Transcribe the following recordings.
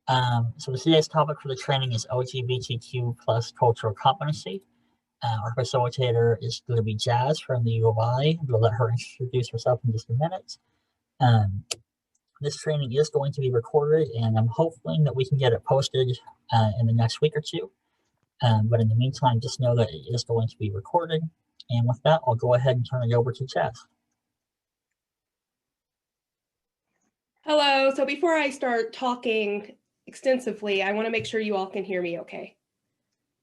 So today's topic for the training is LGBTQ plus cultural competency. Our facilitator is going to be Jaz from the U of I. We'll let her introduce herself in just a minute. This training is going to be recorded, and I'm hoping that we can get it posted in the next week or two. But in the meantime, just know that it is going to be recorded. And with that, I'll go ahead and turn it over to Jaz. Hello. So before I start talking extensively, I want to make sure you all can hear me okay.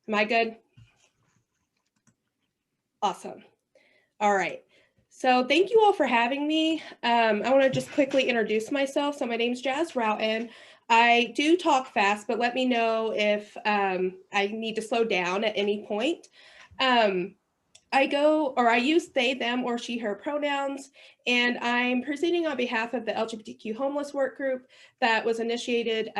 Am I good? Awesome. All right. So thank you all for having me. I want to just quickly introduce myself. So my name is Jaz Routon. I do talk fast, but let me know if I need to slow down at any point. I use they, them, or she, her pronouns, and I'm presenting on behalf of the LGBTQ homeless work group that was initiated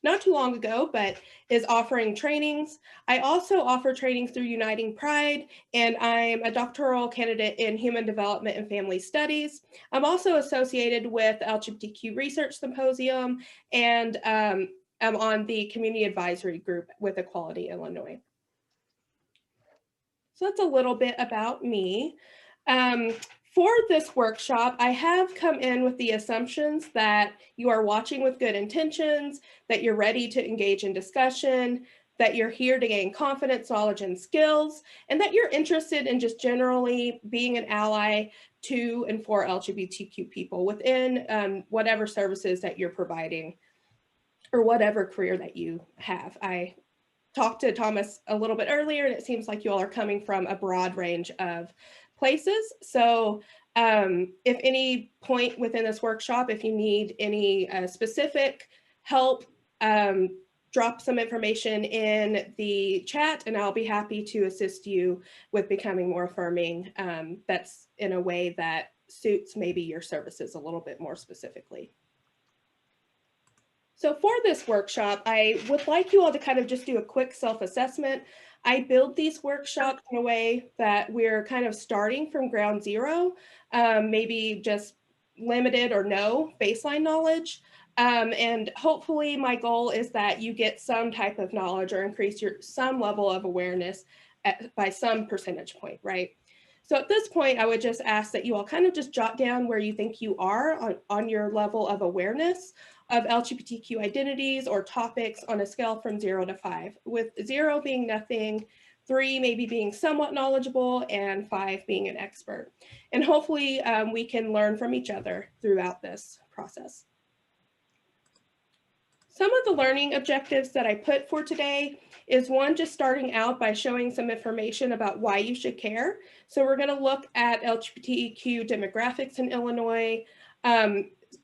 not too long ago, but is offering trainings. I also offer trainings through Uniting Pride, and I'm a doctoral candidate in Human Development and Family Studies. I'm also associated with LGBTQ Research Symposium, and I'm on the Community Advisory Group with Equality Illinois. So that's a little bit about me. For this workshop, I have come in with the assumptions that you are watching with good intentions, that you're ready to engage in discussion, that you're here to gain confidence, knowledge, and skills, and that you're interested in just generally being an ally to and for LGBTQ people within whatever services that you're providing or whatever career that you have. I talked to Thomas a little bit earlier, and it seems like you all are coming from a broad range of places. So if any point within this workshop, if you need any specific help, drop some information in the chat, and I'll be happy to assist you with becoming more affirming. That's in a way that suits maybe your services a little bit more specifically. So for this workshop, I would like you all to kind of just do a quick self-assessment. I build these workshops in a way that we're kind of starting from ground zero, maybe just limited or no baseline knowledge. And hopefully my goal is that you get some type of knowledge or increase some level of awareness by some percentage point, right? So at this point, I would just ask that you all kind of just jot down where you think you are on your level of awareness of LGBTQ identities or topics on a scale from 0 to 5, with 0 being nothing, 3 maybe being somewhat knowledgeable, and 5 being an expert. And hopefully we can learn from each other throughout this process. Some of the learning objectives that I put for today is one, just starting out by showing some information about why you should care. So we're going to look at LGBTQ demographics in Illinois.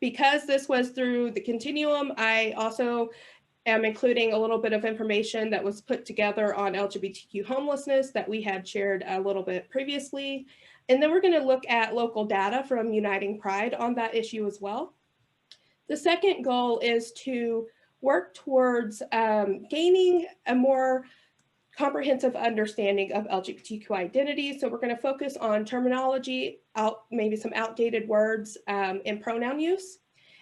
Because this was through the continuum, I also am including a little bit of information that was put together on LGBTQ homelessness that we had shared a little bit previously. And then we're going to look at local data from Uniting Pride on that issue as well. The second goal is to work towards gaining a more comprehensive understanding of LGBTQ identity. So we're going to focus on terminology, maybe some outdated words, and pronoun use.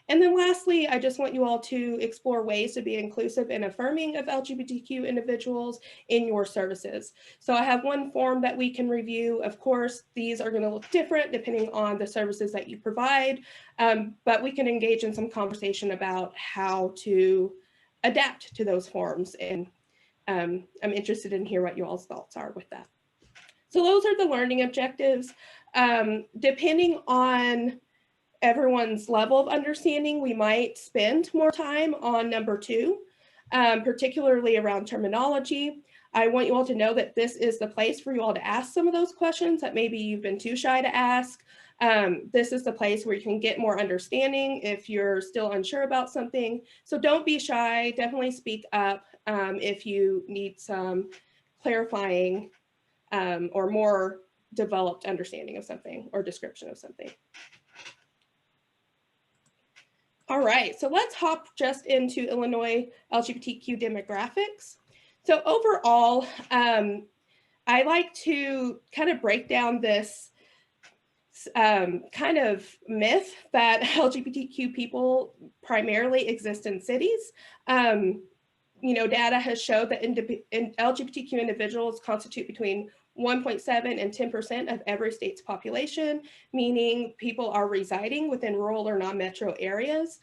And then lastly, I just want you all to explore ways to be inclusive and affirming of LGBTQ individuals in your services. So I have one form that we can review. Of course, these are going to look different depending on the services that you provide, but we can engage in some conversation about how to adapt to those forms, and I'm interested in hear what you all's thoughts are with that. So those are the learning objectives. Depending on everyone's level of understanding, we might spend more time on number 2, particularly around terminology. I want you all to know that this is the place for you all to ask some of those questions that maybe you've been too shy to ask. This is the place where you can get more understanding if you're still unsure about something. So don't be shy, definitely speak up if you need some clarifying or more developed understanding of something or description of something. All right, so let's hop just into Illinois LGBTQ demographics. So overall, I like to kind of break down this kind of myth that LGBTQ people primarily exist in cities. Data has showed that LGBTQ individuals constitute between 1.7 and 10% of every state's population, meaning people are residing within rural or non-metro areas.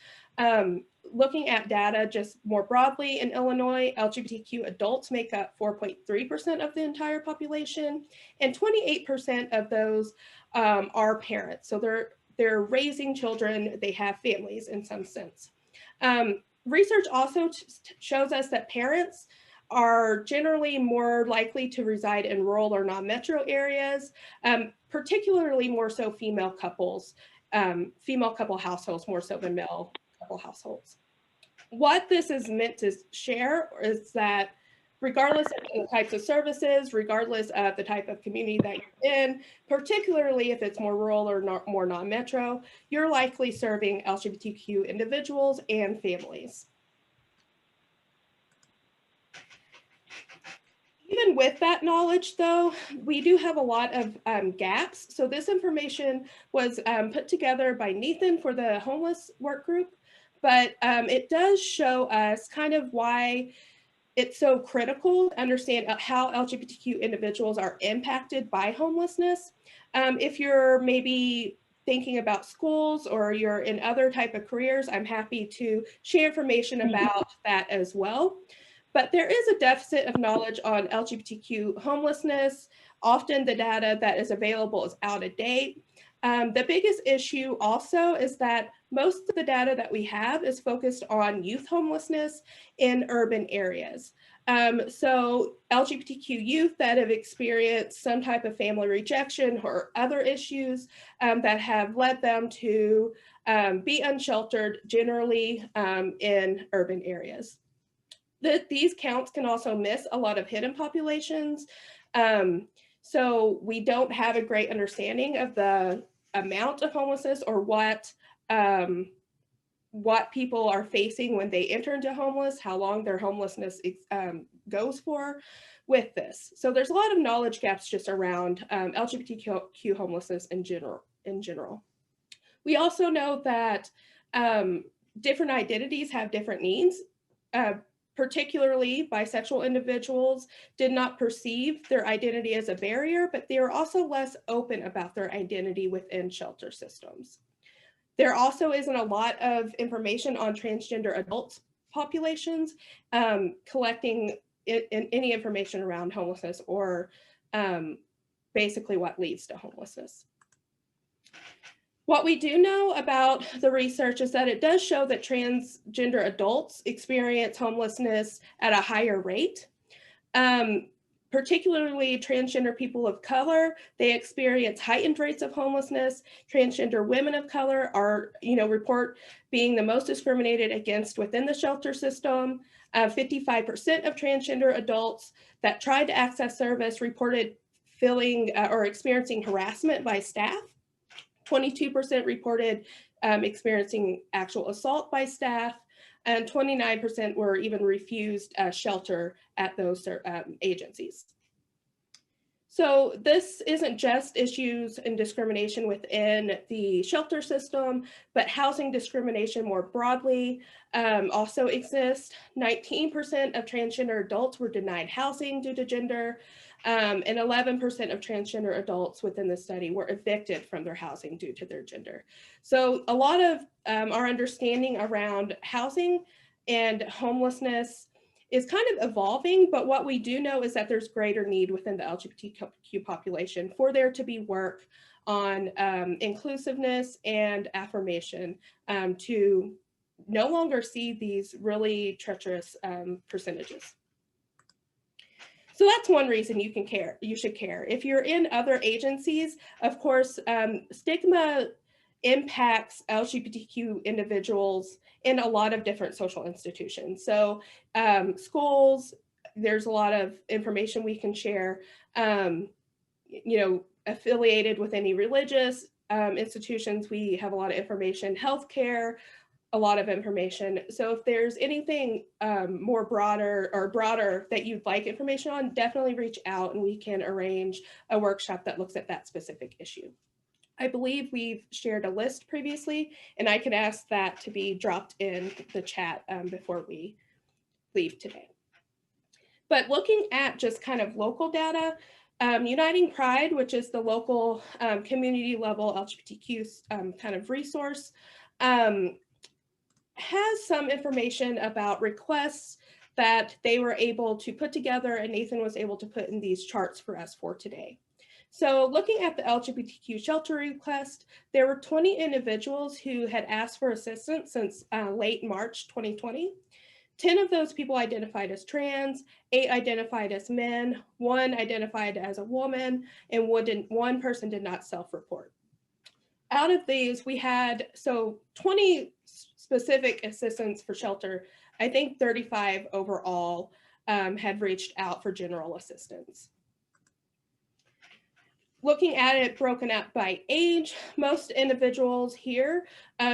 Looking at data just more broadly in Illinois, LGBTQ adults make up 4.3% of the entire population, and 28% of those are parents. So they're raising children, they have families in some sense. Research also shows us that parents are generally more likely to reside in rural or non-metro areas, particularly more so female couple households more so than male couple households. What this is meant to share is that regardless of the types of services, regardless of the type of community that you're in, particularly if it's more rural or more non-metro, you're likely serving LGBTQ individuals and families. Even with that knowledge, though, we do have a lot of gaps. So this information was put together by Nathan for the homeless work group, but it does show us kind of why it's so critical to understand how LGBTQ individuals are impacted by homelessness. If you're maybe thinking about schools or you're in other type of careers, I'm happy to share information about that as well. But there is a deficit of knowledge on LGBTQ homelessness. Often the data that is available is out of date. The biggest issue also is that most of the data that we have is focused on youth homelessness in urban areas. So LGBTQ youth that have experienced some type of family rejection or other issues that have led them to be unsheltered generally in urban areas. These counts can also miss a lot of hidden populations. So we don't have a great understanding of the amount of homelessness or what people are facing when they enter into homeless, how long their homelessness goes for with this. So there's a lot of knowledge gaps just around LGBTQ homelessness in general. We also know that different identities have different needs. Particularly bisexual individuals did not perceive their identity as a barrier, but they are also less open about their identity within shelter systems. There also isn't a lot of information on transgender adults populations collecting any information around homelessness or basically what leads to homelessness. What we do know about the research is that it does show that transgender adults experience homelessness at a higher rate. Particularly transgender people of color, they experience heightened rates of homelessness. Transgender women of color are, report being the most discriminated against within the shelter system. 55% of transgender adults that tried to access service reported feeling or experiencing harassment by staff. 22% reported experiencing actual assault by staff, and 29% were even refused shelter at those agencies. So this isn't just issues and discrimination within the shelter system, but housing discrimination more broadly also exists. 19% of transgender adults were denied housing due to gender, and 11% of transgender adults within the study were evicted from their housing due to their gender. So a lot of our understanding around housing and homelessness is kind of evolving, but what we do know is that there's greater need within the LGBTQ population for there to be work on inclusiveness and affirmation to no longer see these really treacherous percentages. So that's one reason you should care. If you're in other agencies, of course, stigma impacts LGBTQ individuals in a lot of different social institutions. So schools, there's a lot of information we can share, affiliated with any religious institutions, we have a lot of information, healthcare, a lot of information. So if there's anything more broader that you'd like information on, definitely reach out and we can arrange a workshop that looks at that specific issue. I believe we've shared a list previously, and I can ask that to be dropped in the chat before we leave today. But looking at just kind of local data, Uniting Pride, which is the local community level LGBTQ kind of resource, has some information about requests that they were able to put together, and Nathan was able to put in these charts for us for today. So looking at the LGBTQ shelter request, there were 20 individuals who had asked for assistance since late March 2020. 10 of those people identified as trans, 8 identified as men, 1 identified as a woman, and 1 person did not self-report. Out of these, we had 20 specific assistance for shelter. I think 35 overall had reached out for general assistance. Looking at it broken out by age, most individuals here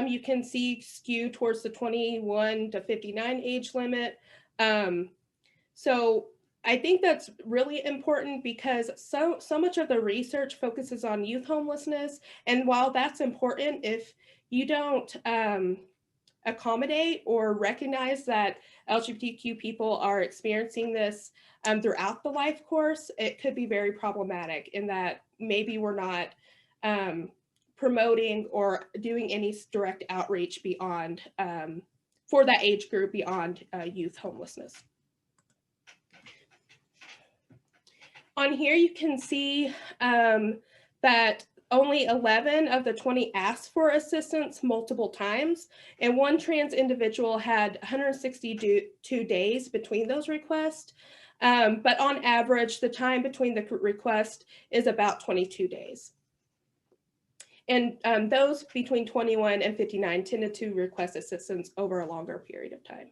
you can see skew towards the 21 to 59 age limit. So I think that's really important because so much of the research focuses on youth homelessness. And while that's important, if you don't accommodate or recognize that LGBTQ people are experiencing this throughout the life course, it could be very problematic in that maybe we're not promoting or doing any direct outreach beyond for that age group beyond youth homelessness. On here you can see that only 11 of the 20 asked for assistance multiple times, and 1 trans individual had 162 days between those requests. But on average, the time between the request is about 22 days. And those between 21 and 59 tended to request assistance over a longer period of time.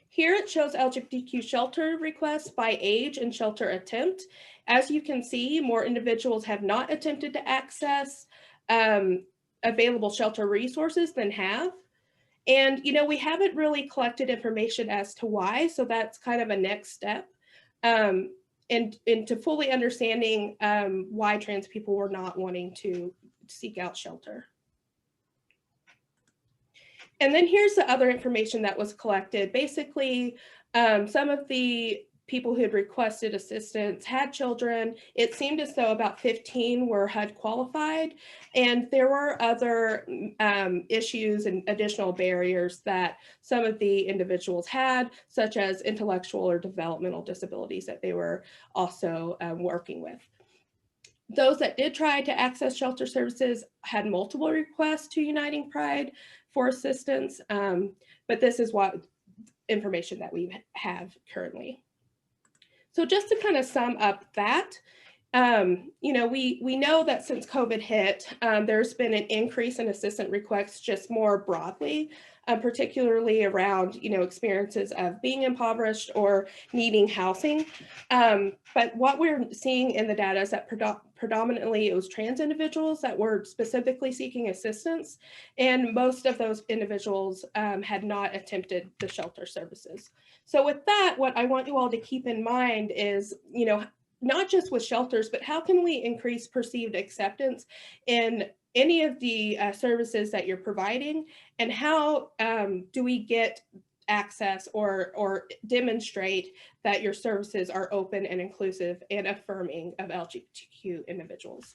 Here it shows LGBTQ shelter requests by age and shelter attempt. As you can see, more individuals have not attempted to access available shelter resources than have. And, you know, we haven't really collected information as to why, so that's kind of a next step into fully understanding why trans people were not wanting to seek out shelter. And then here's the other information that was collected. Basically, some of the people who had requested assistance had children. It seemed as though about 15 were HUD qualified, and there were other issues and additional barriers that some of the individuals had, such as intellectual or developmental disabilities that they were also working with. Those that did try to access shelter services had multiple requests to Uniting Pride for assistance, but this is what information that we have currently. So just to kind of sum up that, you know, we know that since COVID hit, there's been an increase in assistance requests just more broadly, particularly around, you know, experiences of being impoverished or needing housing. But what we're seeing in the data is that predominantly it was trans individuals that were specifically seeking assistance, and most of those individuals had not attempted the shelter services. So with that, what I want you all to keep in mind is, you know, not just with shelters, but how can we increase perceived acceptance in any of the services that you're providing, and how do we get access or demonstrate that your services are open and inclusive and affirming of LGBTQ individuals.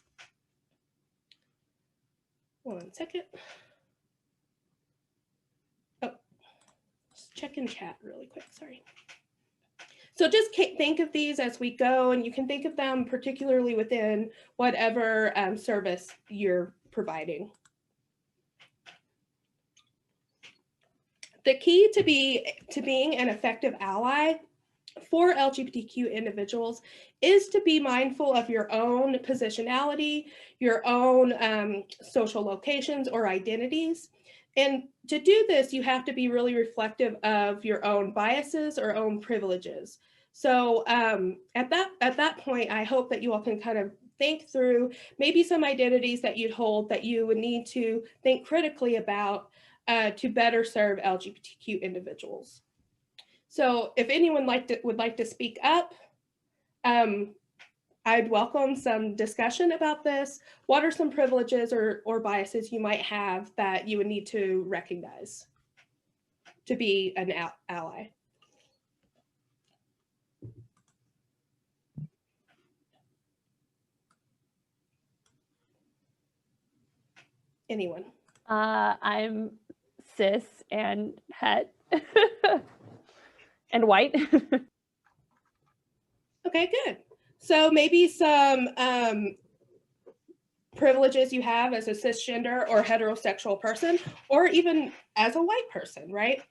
One second. Oh, just check in chat really quick, sorry. So just think of these as we go, and you can think of them particularly within whatever service you're providing. The key to being an effective ally for LGBTQ individuals is to be mindful of your own positionality, your own social locations or identities. And to do this, you have to be really reflective of your own biases or own privileges. So at that point, I hope that you all can kind of think through maybe some identities that you'd hold that you would need to think critically about to better serve LGBTQ individuals. So if anyone would like to speak up, I'd welcome some discussion about this. What are some privileges or biases you might have that you would need to recognize to be an ally? Anyone? I'm cis and het and white. Okay, good. So maybe some privileges you have as a cisgender or heterosexual person, or even as a white person, right?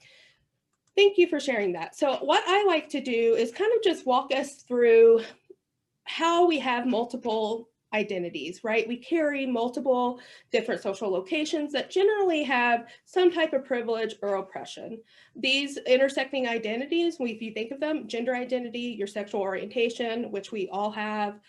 Thank you for sharing that. So what I like to do is kind of just walk us through how we have multiple identities, right? We carry multiple different social locations that generally have some type of privilege or oppression. These intersecting identities, if you think of them, gender identity, your sexual orientation, which we all have,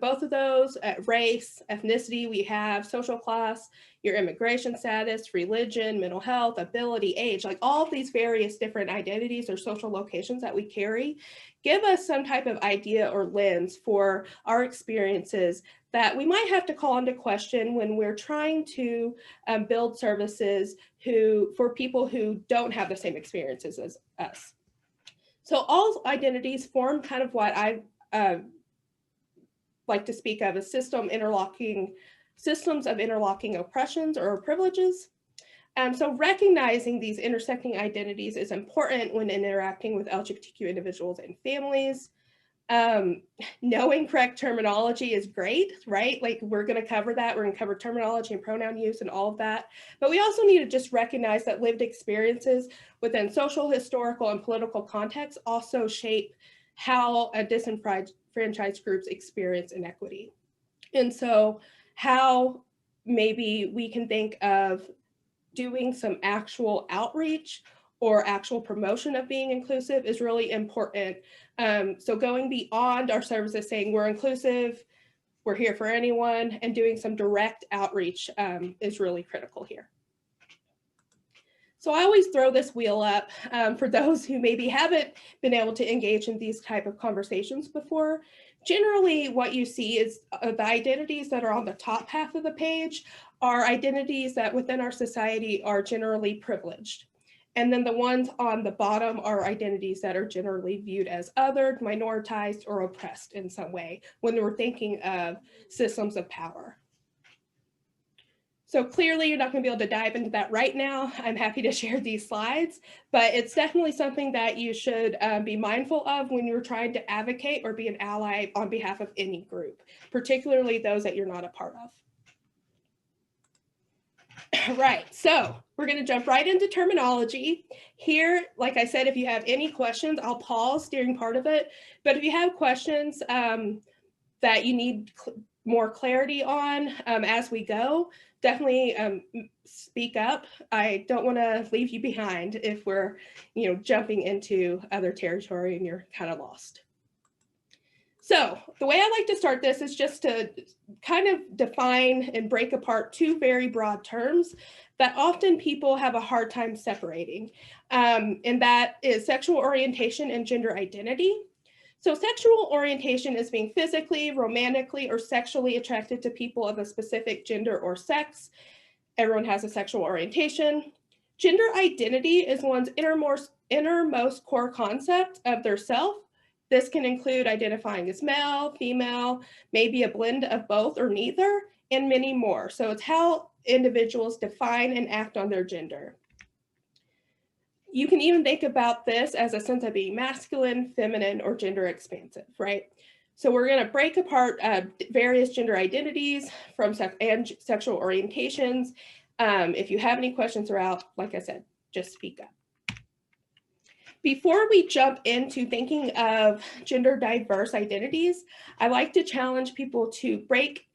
both of those, race, ethnicity, we have social class, your immigration status, religion, mental health, ability, age, like all of these various different identities or social locations that we carry give us some type of idea or lens for our experiences that we might have to call into question when we're trying to build services for people who don't have the same experiences as us. So all identities form kind of what I like to speak of as systems of interlocking oppressions or privileges. So recognizing these intersecting identities is important when interacting with LGBTQ individuals and families. Knowing correct terminology is great, right? Like we're going to cover that. We're going to cover terminology and pronoun use and all of that. But we also need to just recognize that lived experiences within social, historical, and political contexts also shape how disenfranchised groups experience inequity. And so how maybe we can think of doing some actual outreach or actual promotion of being inclusive is really important. So going beyond our services saying we're inclusive, we're here for anyone, and doing some direct outreach is really critical here. So I always throw this wheel up for those who maybe haven't been able to engage in these type of conversations before. Generally, what you see is the identities that are on the top half of the page are identities that within our society are generally privileged. And then the ones on the bottom are identities that are generally viewed as othered, minoritized, or oppressed in some way when we're thinking of systems of power. So clearly you're not going to be able to dive into that right now. I'm happy to share these slides, but it's definitely something that you should be mindful of when you're trying to advocate or be an ally on behalf of any group, particularly those that you're not a part of. Right, so we're going to jump right into terminology. Here, like I said, if you have any questions, I'll pause during part of it. But if you have questions that you need more clarity on as we go, definitely speak up. I don't want to leave you behind if we're, jumping into other territory and you're kind of lost. So the way I like to start this is just to kind of define and break apart two very broad terms that often people have a hard time separating. And that is sexual orientation and gender identity. So sexual orientation is being physically, romantically, or sexually attracted to people of a specific gender or sex. Everyone has a sexual orientation. Gender identity is one's innermost core concept of their self. This can include identifying as male, female, maybe a blend of both or neither, and many more. So it's how individuals define and act on their gender. You can even think about this as a sense of being masculine, feminine, or gender expansive, right? So we're going to break apart various gender identities and sexual orientations. If you have any questions throughout, like I said, just speak up. Before we jump into thinking of gender diverse identities, I like to challenge people to break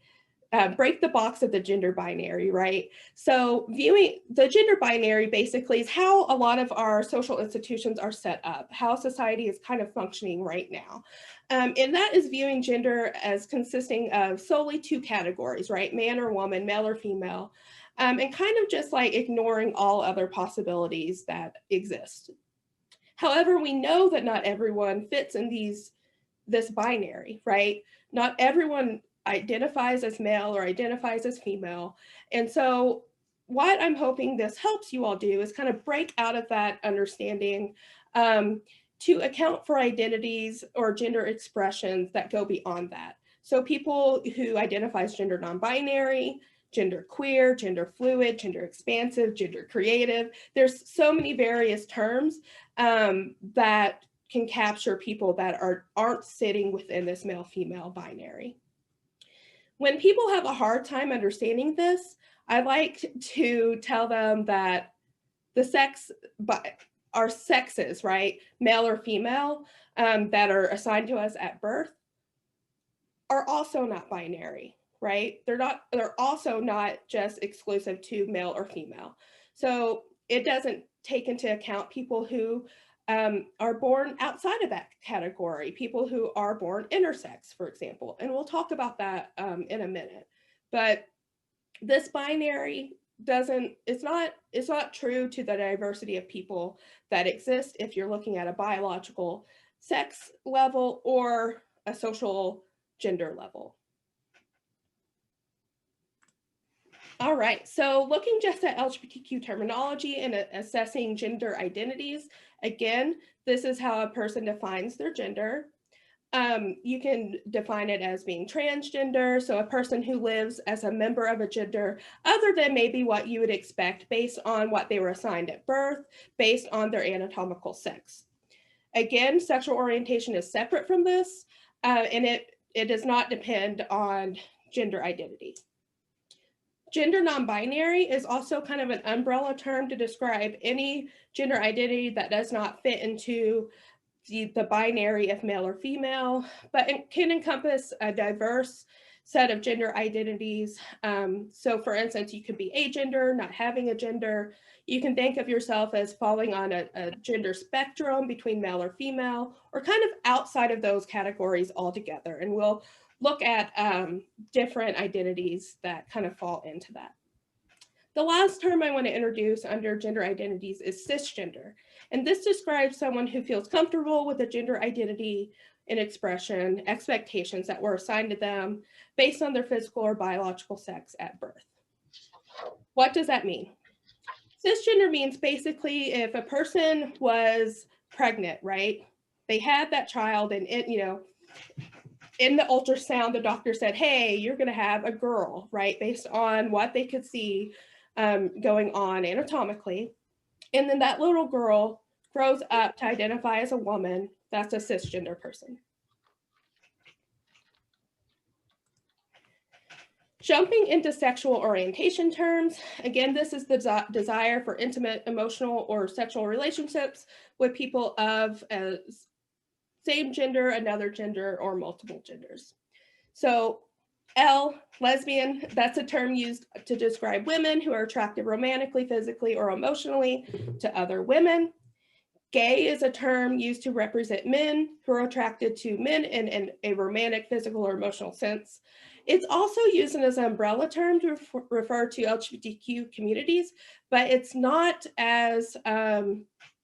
the box of the gender binary, right? So viewing the gender binary basically is how a lot of our social institutions are set up, how society is kind of functioning right now. And that is viewing gender as consisting of solely two categories, right? Man or woman, male or female, and kind of just like ignoring all other possibilities that exist. However, we know that not everyone fits in these this binary, right? Not everyone identifies as male or identifies as female. And so what I'm hoping this helps you all do is kind of break out of that understanding to account for identities or gender expressions that go beyond that. So people who identify as gender non-binary, gender queer, gender fluid, gender expansive, gender creative. There's so many various terms that can capture people that aren't sitting within this male-female binary. When people have a hard time understanding this, I like to tell them that our sexes, right, male or female, that are assigned to us at birth are also not binary, right? They're also not just exclusive to male or female. So it doesn't take into account people who are born outside of that category, people who are born intersex, for example. And we'll talk about that in a minute. But this binary it's not true to the diversity of people that exist if you're looking at a biological sex level or a social gender level. All right, so looking just at LGBTQ terminology and assessing gender identities, again, this is how a person defines their gender. You can define it as being transgender, so a person who lives as a member of a gender other than maybe what you would expect based on what they were assigned at birth, based on their anatomical sex. Again, sexual orientation is separate from this, and it does not depend on gender identity. Gender non-binary is also kind of an umbrella term to describe any gender identity that does not fit into the binary of male or female, but it can encompass a diverse set of gender identities. So for instance, you could be agender, not having a gender. You can think of yourself as falling on a gender spectrum between male or female, or kind of outside of those categories altogether. And we'll look at different identities that kind of fall into that. The last term I want to introduce under gender identities is cisgender. And this describes someone who feels comfortable with a gender identity and expression, expectations that were assigned to them based on their physical or biological sex at birth. What does that mean? Cisgender means basically if a person was pregnant, right? They had that child and in the ultrasound, the doctor said, hey, you're going to have a girl, right? Based on what they could see going on anatomically. And then that little girl grows up to identify as a woman. That's a cisgender person. Jumping into sexual orientation terms, again, this is the desire for intimate, emotional, or sexual relationships with people of same gender, another gender, or multiple genders. So L, lesbian, that's a term used to describe women who are attracted romantically, physically, or emotionally to other women. Gay is a term used to represent men who are attracted to men in a romantic, physical, or emotional sense. It's also used as an umbrella term to refer to LGBTQ communities, but it's not as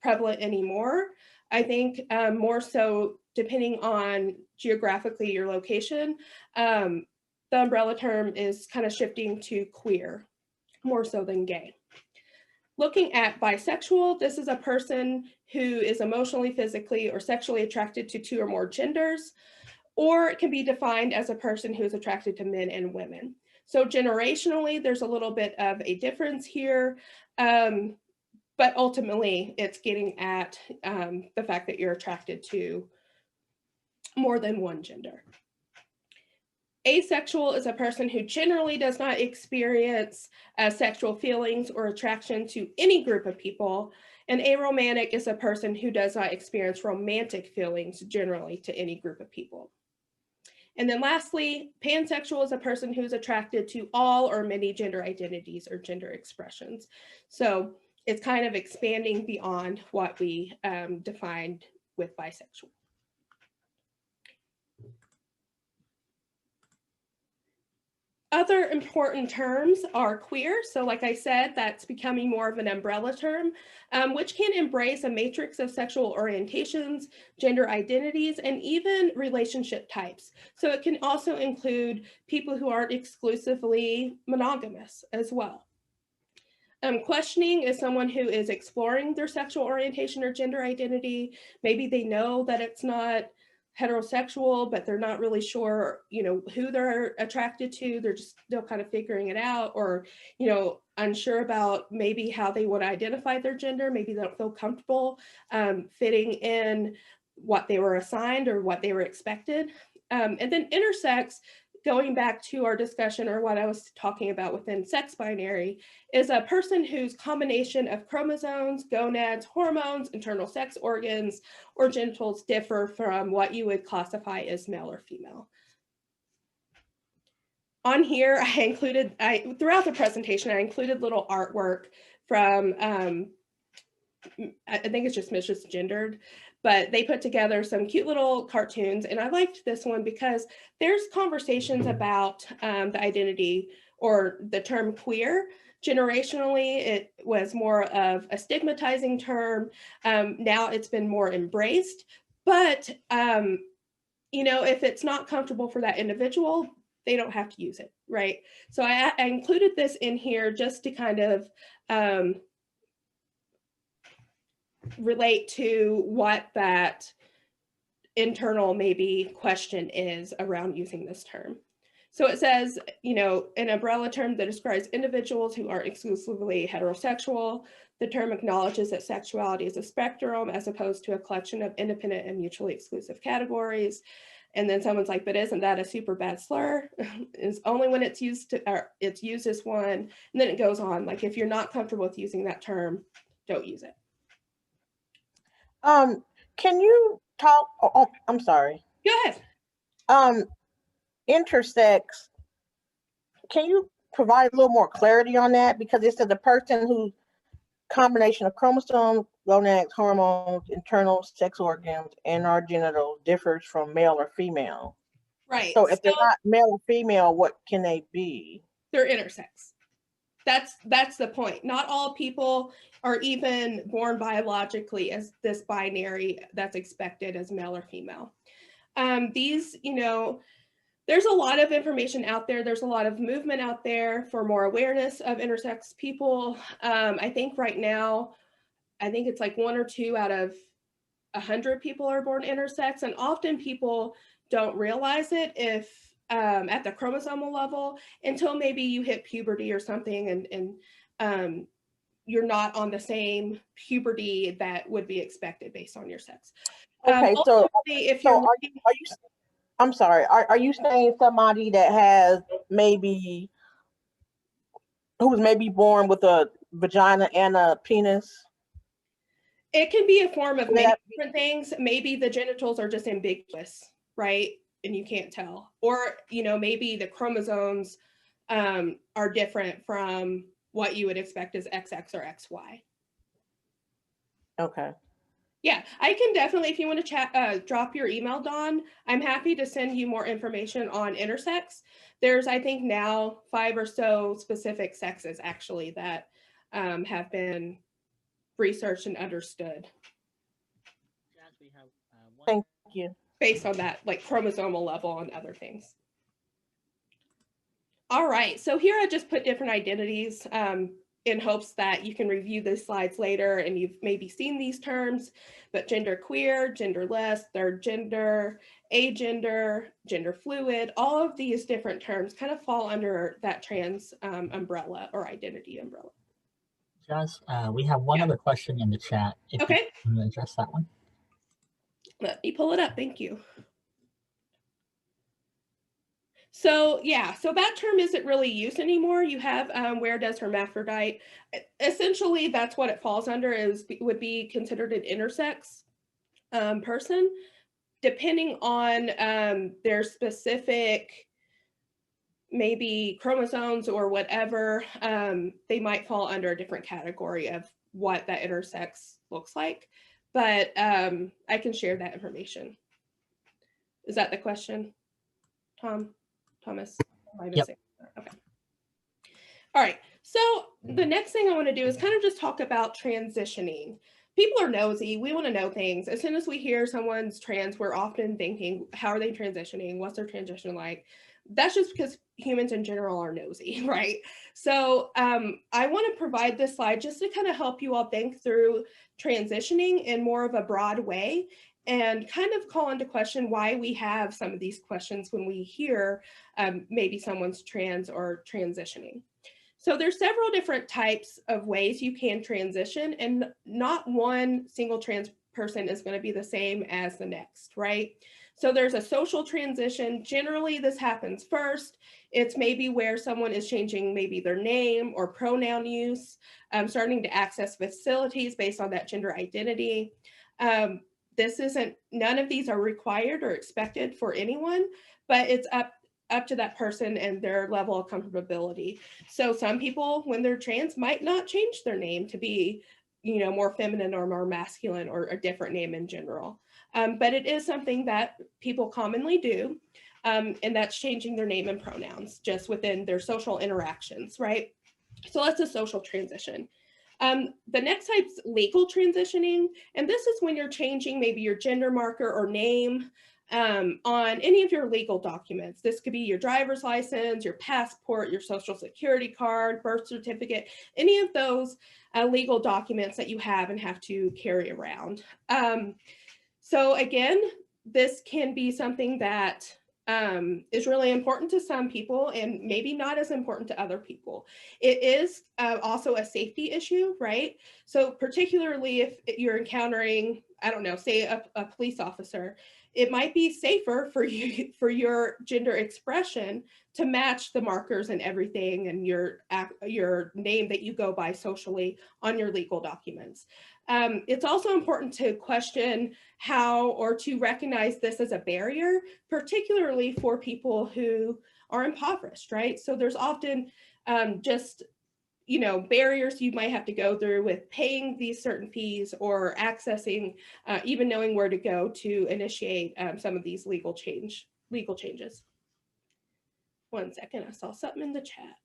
prevalent anymore. I think more so depending on geographically your location, the umbrella term is kind of shifting to queer more so than gay. Looking at bisexual, this is a person who is emotionally, physically, or sexually attracted to two or more genders, or it can be defined as a person who is attracted to men and women. So generationally, there's a little bit of a difference here, but ultimately it's getting at the fact that you're attracted to more than one gender. Asexual is a person who generally does not experience sexual feelings or attraction to any group of people. And aromantic is a person who does not experience romantic feelings generally to any group of people. And then lastly, pansexual is a person who's attracted to all or many gender identities or gender expressions. So it's kind of expanding beyond what we defined with bisexual. Other important terms are queer. So like I said, that's becoming more of an umbrella term, which can embrace a matrix of sexual orientations, gender identities, and even relationship types. So it can also include people who aren't exclusively monogamous as well. Questioning is someone who is exploring their sexual orientation or gender identity. Maybe they know that it's not heterosexual, but they're not really sure, who they're attracted to. They're just still kind of figuring it out, or, unsure about maybe how they would identify their gender. Maybe they don't feel comfortable fitting in what they were assigned or what they were expected. And then intersex, going back to our discussion or what I was talking about within sex binary, is a person whose combination of chromosomes, gonads, hormones, internal sex organs, or genitals differ from what you would classify as male or female. On here, throughout the presentation, I included little artwork from, I think it's just Misgendered, but they put together some cute little cartoons. And I liked this one because there's conversations about the identity or the term queer. Generationally, it was more of a stigmatizing term. Now it's been more embraced, but if it's not comfortable for that individual, they don't have to use it, right? So I included this in here just to kind of relate to what that internal maybe question is around using this term. So it says, an umbrella term that describes individuals who aren't exclusively heterosexual. The term acknowledges that sexuality is a spectrum as opposed to a collection of independent and mutually exclusive categories. And then someone's like, but isn't that a super bad slur? It's only when it's used as one. And then it goes on, like, if you're not comfortable with using that term, don't use it. Can you talk? Oh, I'm sorry. Go ahead. Intersex. Can you provide a little more clarity on that? Because it said the person whose combination of chromosomes, gonads, hormones, internal sex organs, and our genitals differs from male or female. Right. So if they're not male or female, what can they be? They're intersex. That's the point. Not all people are even born biologically as this binary that's expected as male or female. There's a lot of information out there. There's a lot of movement out there for more awareness of intersex people. I think right now, it's like 1 or 2 out of 100 people are born intersex, and often people don't realize it if at the chromosomal level until maybe you hit puberty or something, and you're not on the same puberty that would be expected based on your sex. Okay, so if you're I'm sorry, are you saying somebody that has who's maybe born with a vagina and a penis? It can be a form of many different things. Maybe the genitals are just ambiguous, right? And you can't tell. Or, maybe the chromosomes are different from what you would expect as XX or XY. Okay. Yeah, I can definitely, if you want to drop your email, Dawn, I'm happy to send you more information on intersex. There's, I think now 5 or so specific sexes actually that have been researched and understood. Thank you. Based on that, like chromosomal level and other things. All right, so here I just put different identities in hopes that you can review the slides later and you've maybe seen these terms, but genderqueer, genderless, third gender, agender, gender fluid, all of these different terms kind of fall under that trans umbrella or identity umbrella. Jaz, we have one other question in the chat. Okay. You want to address that one? Let me pull it up, thank you. So yeah, so that term isn't really used anymore. You have where does hermaphrodite. Essentially, that's what it falls under, would be considered an intersex person, depending on their specific maybe chromosomes or whatever. They might fall under a different category of what that intersex looks like. But I can share that information. Is that the question, Thomas? Yep. Okay. All right, so the next thing I want to do is kind of just talk about transitioning. People are nosy. We want to know things. As soon as we hear someone's trans, we're often thinking, how are they transitioning? What's their transition like? That's just because humans in general are nosy, right? So I want to provide this slide just to kind of help you all think through transitioning in more of a broad way and kind of call into question why we have some of these questions when we hear maybe someone's trans or transitioning. So there's several different types of ways you can transition, and not one single trans person is going to be the same as the next, right? So there's a social transition. Generally, this happens first. It's maybe where someone is changing maybe their name or pronoun use, starting to access facilities based on that gender identity. None of these are required or expected for anyone, but it's up to that person and their level of comfortability. So some people, when they're trans, might not change their name to be, more feminine or more masculine or a different name in general. But it is something that people commonly do, and that's changing their name and pronouns just within their social interactions, right? So that's a social transition. The next type's legal transitioning, and this is when you're changing maybe your gender marker or name on any of your legal documents. This could be your driver's license, your passport, your social security card, birth certificate, any of those legal documents that you have and have to carry around. So again, this can be something that is really important to some people and maybe not as important to other people. It is also a safety issue, right? So particularly if you're encountering, I don't know, say a police officer, it might be safer for you, for your gender expression to match the markers and everything and your name that you go by socially on your legal documents. It's also important to question how or to recognize this as a barrier, particularly for people who are impoverished, right? So there's often just barriers you might have to go through with paying these certain fees or accessing, even knowing where to go to initiate some of these legal changes. One second, I saw something in the chat.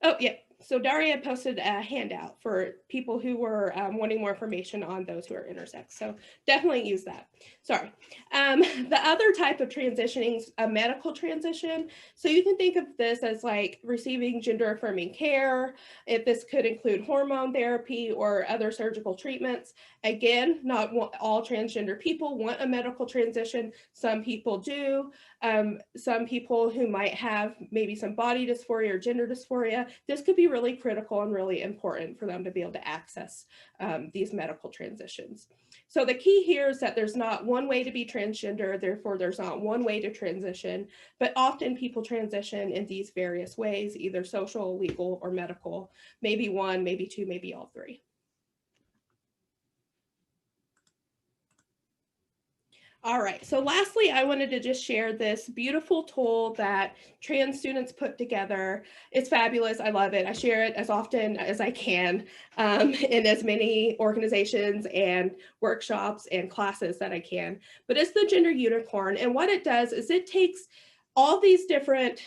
Oh, yeah. So Daria posted a handout for people who were wanting more information on those who are intersex. So definitely use that. Sorry. The other type of transitioning is a medical transition. So you can think of this as like receiving gender affirming care. If this could include hormone therapy or other surgical treatments. Again, not all transgender people want a medical transition. Some people do. Some people who might have maybe some body dysphoria or gender dysphoria, this could be really critical and really important for them to be able to access these medical transitions. So the key here is that there's not one way to be transgender, therefore there's not one way to transition, but often people transition in these various ways, either social, legal, or medical, maybe one, maybe two, maybe all three. All right, so lastly, I wanted to just share this beautiful tool that trans students put together. It's fabulous, I love it. I share it as often as I can in as many organizations and workshops and classes that I can. But it's the Gender Unicorn, and what it does is it takes all these different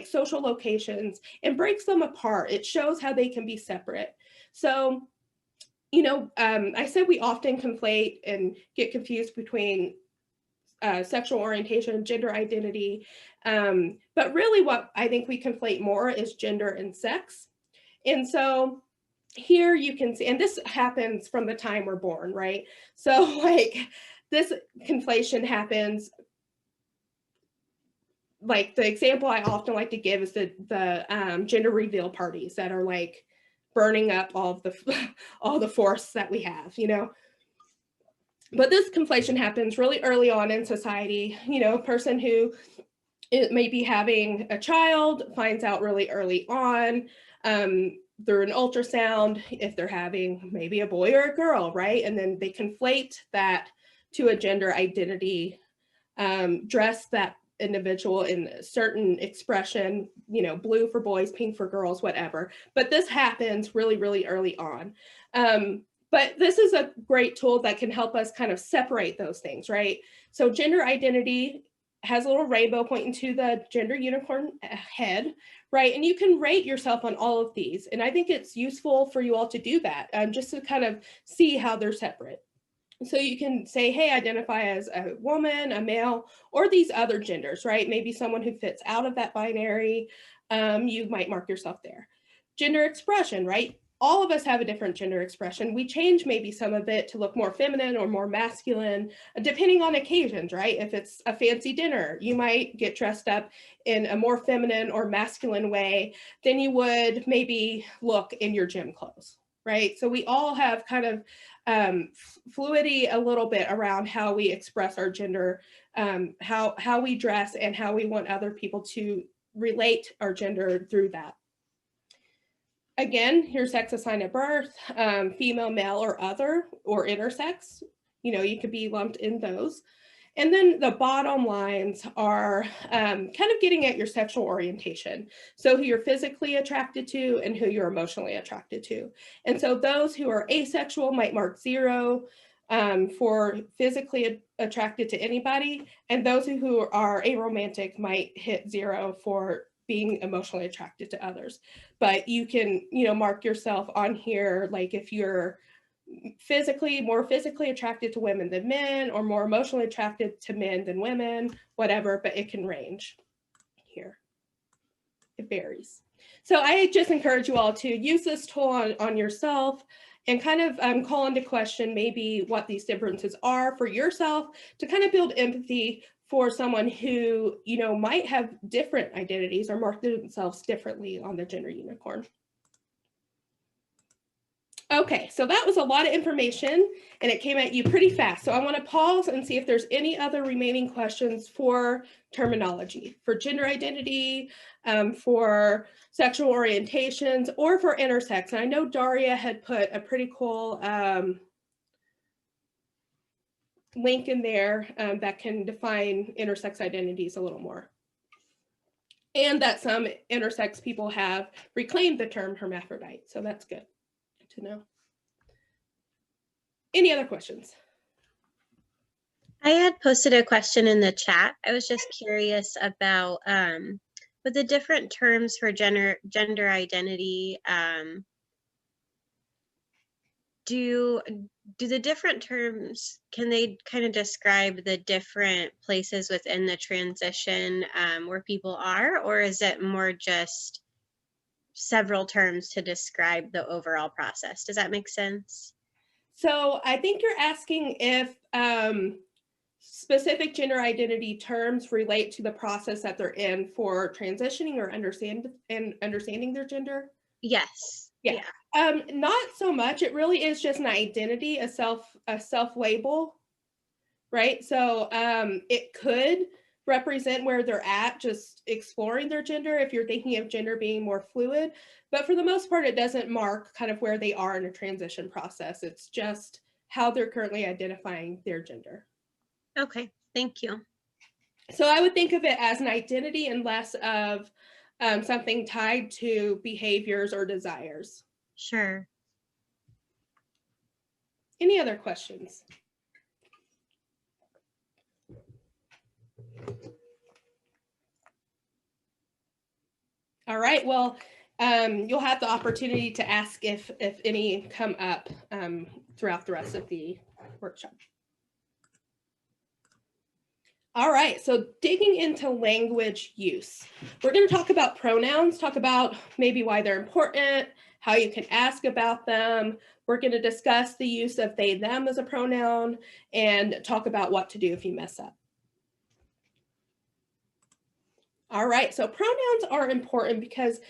social locations and breaks them apart. It shows how they can be separate. So I said we often conflate and get confused between sexual orientation, gender identity, but really what I think we conflate more is gender and sex. And so here you can see, and this happens from the time we're born, right? So like this conflation happens, like the example I often like to give is the gender reveal parties that are like burning up all the force that we have, But this conflation happens really early on in society. A person who may be having a child finds out really early on through an ultrasound if they're having maybe a boy or a girl, right? And then they conflate that to a gender identity, dress that individual in a certain expression, blue for boys, pink for girls, whatever. But this happens really, really early on. But this is a great tool that can help us kind of separate those things, right? So gender identity has a little rainbow pointing to the gender unicorn head, right? And you can rate yourself on all of these. And I think it's useful for you all to do that, just to kind of see how they're separate. So you can say, hey, identify as a woman, a male, or these other genders, right? Maybe someone who fits out of that binary, you might mark yourself there. Gender expression, right? All of us have a different gender expression. We change maybe some of it to look more feminine or more masculine, depending on occasions, right? If it's a fancy dinner, you might get dressed up in a more feminine or masculine way than you would maybe look in your gym clothes, right? So we all have kind of fluidity a little bit around how we express our gender, how we dress, and how we want other people to relate our gender through that. Again, your sex assigned at birth, female, male, or other, or intersex, you know, you could be lumped in those. And then the bottom lines are kind of getting at your sexual orientation. So who you're physically attracted to and who you're emotionally attracted to. And so those who are asexual might mark 0 for physically attracted to anybody. And those who are aromantic might hit 0 for being emotionally attracted to others. But you can, you know, mark yourself on here, like if you're more physically attracted to women than men, or more emotionally attracted to men than women, whatever, but it can range here. It varies. So I just encourage you all to use this tool on yourself and kind of call into question maybe what these differences are for yourself, to kind of build empathy for someone who, you know, might have different identities or mark themselves differently on the gender unicorn. Okay, so that was a lot of information and it came at you pretty fast. So I want to pause and see if there's any other remaining questions for terminology, for gender identity, for sexual orientations, or for intersex. And I know Daria had put a pretty cool link in there that can define intersex identities a little more. And that some intersex people have reclaimed the term hermaphrodite. So that's good to know. Any other questions? I had posted a question in the chat. I was just curious about with the different terms for gender identity, do the different terms, can they kind of describe the different places within the transition where people are, or is it more just several terms to describe the overall process? Does that make sense? So I think you're asking if specific gender identity terms relate to the process that they're in for transitioning or understanding their gender. Yes. Yeah. Not so much. It really is just an identity, a self label, right? So it could represent where they're at, just exploring their gender, if you're thinking of gender being more fluid. But for the most part, it doesn't mark kind of where they are in a transition process. It's just how they're currently identifying their gender. Okay, thank you. So I would think of it as an identity and less of something tied to behaviors or desires. Sure. Any other questions? All right, well, you'll have the opportunity to ask if any come up throughout the rest of the workshop. All right, so digging into language use. We're going to talk about pronouns, talk about maybe why they're important, how you can ask about them. We're going to discuss the use of they, them as a pronoun, and talk about what to do if you mess up. All right, so pronouns are important because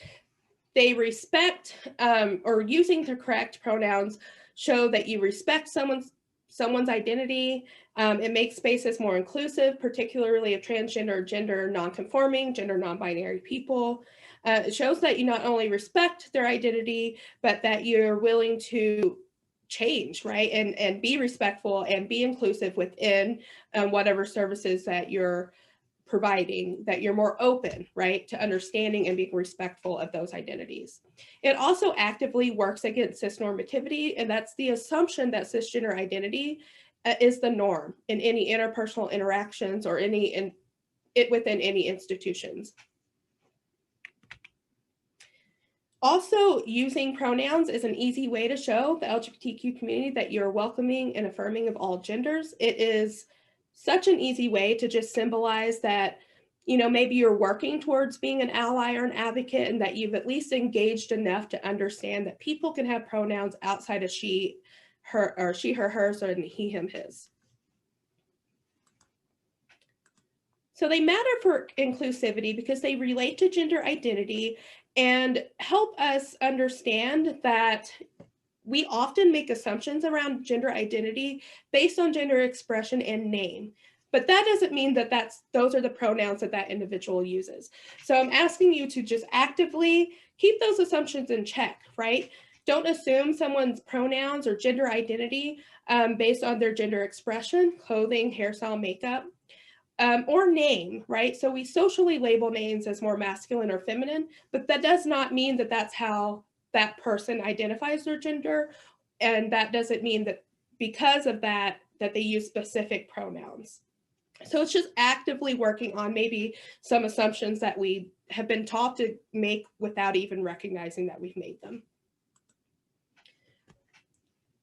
they respect, or using the correct pronouns show that you respect someone's identity. It makes spaces more inclusive, particularly of transgender, gender nonconforming, gender non-binary people. It shows that you not only respect their identity, but that you're willing to change, right? And be respectful and be inclusive within whatever services that you're providing, that you're more open, right, to understanding and being respectful of those identities. It also actively works against cisnormativity, and that's the assumption that cisgender identity is the norm in any interpersonal interactions or within any institutions. Also, using pronouns is an easy way to show the LGBTQ community that you're welcoming and affirming of all genders. It is such an easy way to just symbolize that, you know, maybe you're working towards being an ally or an advocate, and that you've at least engaged enough to understand that people can have pronouns outside of she, her, or she, her, hers, or he, him, his. So they matter for inclusivity because they relate to gender identity and help us understand that we often make assumptions around gender identity based on gender expression and name. But that doesn't mean that those are the pronouns that that individual uses. So I'm asking you to just actively keep those assumptions in check, right? Don't assume someone's pronouns or gender identity based on their gender expression, clothing, hairstyle, makeup. Or name, right? So we socially label names as more masculine or feminine, but that does not mean that that's how that person identifies their gender. And that doesn't mean that because of that, that they use specific pronouns. So it's just actively working on maybe some assumptions that we have been taught to make without even recognizing that we've made them.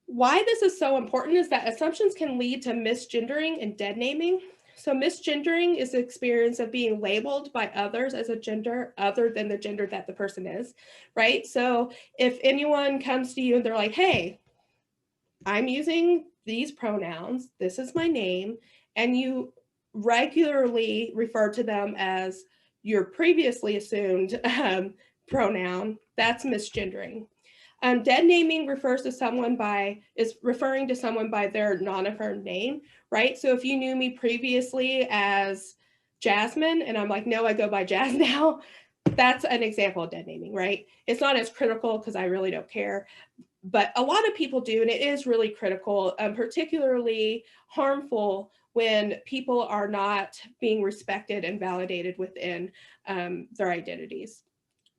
Why this is so important is that assumptions can lead to misgendering and dead naming. So misgendering is the experience of being labeled by others as a gender other than the gender that the person is, right? So if anyone comes to you and they're like, hey, I'm using these pronouns, this is my name, and you regularly refer to them as your previously assumed pronoun, that's misgendering. Dead naming refers to someone is referring to someone by their non-affirmed name, right? So if you knew me previously as Jasmine and I'm like, no, I go by Jazz now, that's an example of dead naming, right? It's not as critical because I really don't care, but a lot of people do, and it is really critical, particularly harmful when people are not being respected and validated within their identities.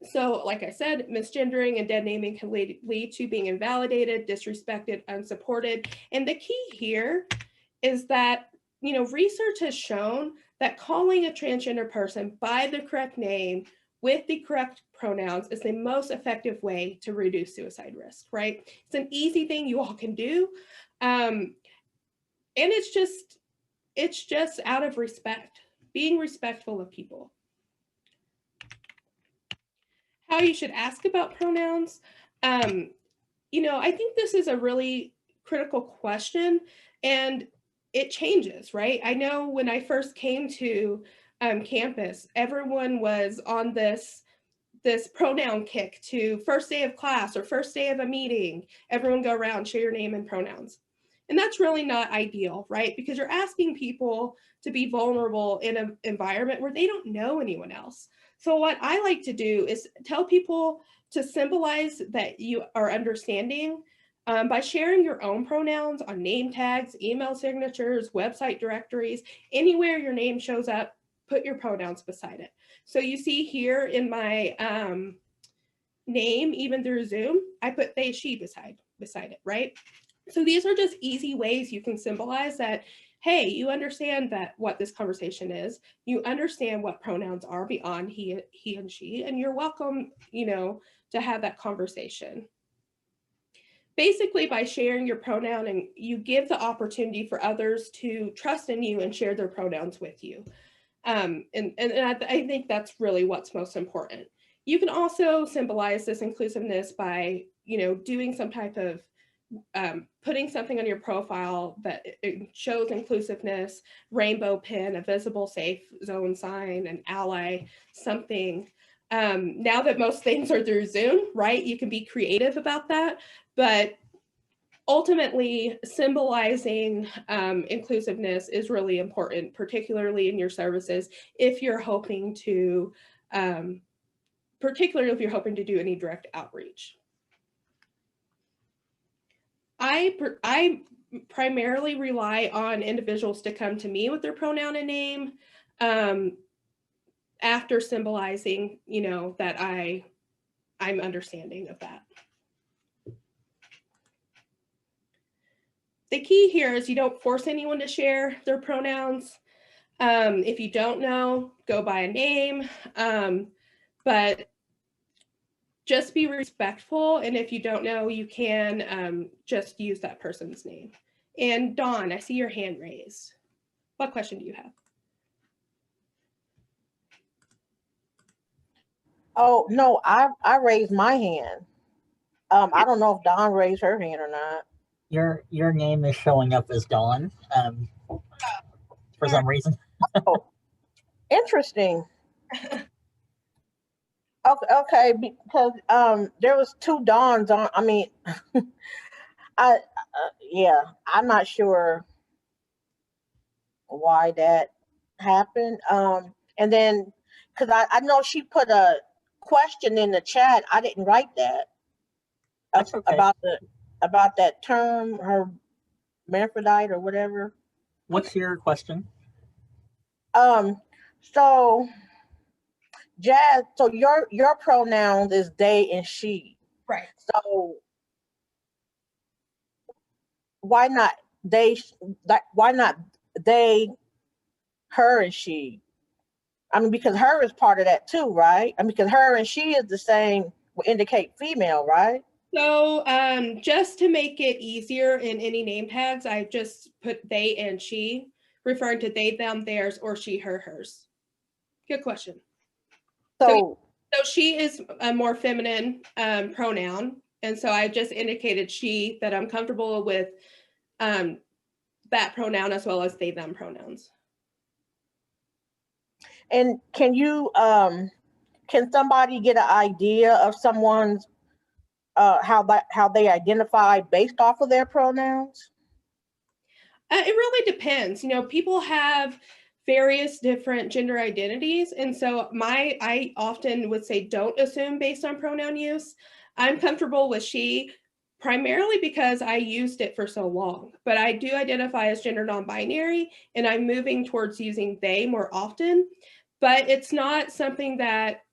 So like I said, misgendering and dead naming can lead to being invalidated, disrespected, unsupported. And the key here is that, you know, research has shown that calling a transgender person by the correct name with the correct pronouns is the most effective way to reduce suicide risk, right? It's an easy thing you all can do. And it's just out of respect, being respectful of people. How you should ask about pronouns. You know, I think this is a really critical question, and it changes, right? I know when I first came to campus, everyone was on this pronoun kick to first day of class or first day of a meeting, everyone go around, share your name and pronouns. And that's really not ideal, right? Because you're asking people to be vulnerable in an environment where they don't know anyone else. So what I like to do is tell people to symbolize that you are understanding by sharing your own pronouns on name tags, email signatures, website directories, anywhere your name shows up, put your pronouns beside it. So you see here in my name, even through Zoom, I put they, she beside it, right? So these are just easy ways you can symbolize that, hey, you understand that what this conversation is, you understand what pronouns are beyond he and she, and you're welcome, you know, to have that conversation. Basically, by sharing your pronoun, and you give the opportunity for others to trust in you and share their pronouns with you. And I think that's really what's most important. You can also symbolize this inclusiveness by, you know, doing some type of putting something on your profile that it shows inclusiveness, rainbow pin, a visible safe zone sign, an ally, something. Now that most things are through Zoom, right, you can be creative about that, but ultimately symbolizing inclusiveness is really important, particularly in your services, if you're hoping to, particularly if you're hoping to do any direct outreach. I primarily rely on individuals to come to me with their pronoun and name. after symbolizing, you know, that I'm understanding of that. The key here is you don't force anyone to share their pronouns. If you don't know, go by a name, but just be respectful. And if you don't know, you can just use that person's name. And Dawn, I see your hand raised. What question do you have? Oh, no, I raised my hand. I don't know if Dawn raised her hand or not. Your name is showing up as Dawn for some reason. Oh, interesting. Okay, because there was two Dawns on. I mean, yeah, I'm not sure why that happened. And then because I know she put a question in the chat. I didn't write that. That's okay. About that term, her hermaphrodite or whatever. What's your question? So Jazz, so your pronouns is they and she. Right. So why not they, her and she? I mean, because her is part of that too, right? I mean, because her and she is the same, will indicate female, right? So just to make it easier in any name tags, I just put they and she, referring to they, them, theirs, or she, her, hers. Good question. So she is a more feminine pronoun. And so I just indicated she, that I'm comfortable with that pronoun as well as they, them pronouns. And can you, can somebody get an idea of someone's, how they identify based off of their pronouns? It really depends. You know, people have various different gender identities. And so I often would say, don't assume based on pronoun use. I'm comfortable with she primarily because I used it for so long, but I do identify as gender non-binary and I'm moving towards using they more often, but it's not something that,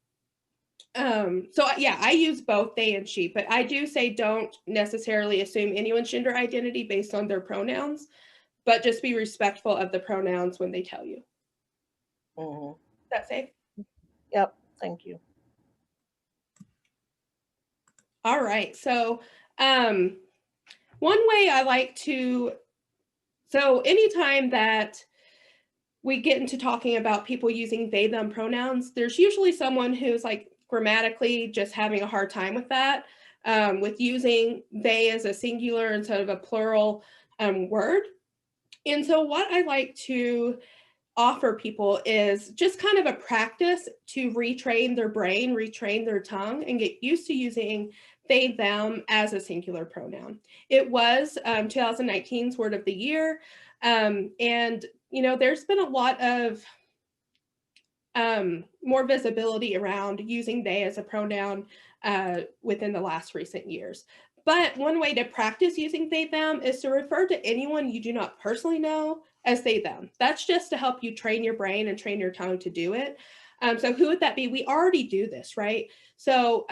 so yeah, I use both they and she, but I do say don't necessarily assume anyone's gender identity based on their pronouns, but just be respectful of the pronouns when they tell you. Mm-hmm. Is that safe? Yep, thank you. All right, so one way I like to, so anytime that we get into talking about people using they, them pronouns, there's usually someone who's like grammatically just having a hard time with that, with using they as a singular instead of a plural word. And so what I like to offer people is just kind of a practice to retrain their brain, retrain their tongue, and get used to using they, them as a singular pronoun. It was 2019's Word of the Year. And, you know, there's been a lot of more visibility around using they as a pronoun within the last recent years. But one way to practice using they, them is to refer to anyone you do not personally know as they, them. That's just to help you train your brain and train your tongue to do it. So who would that be? We already do this, right? So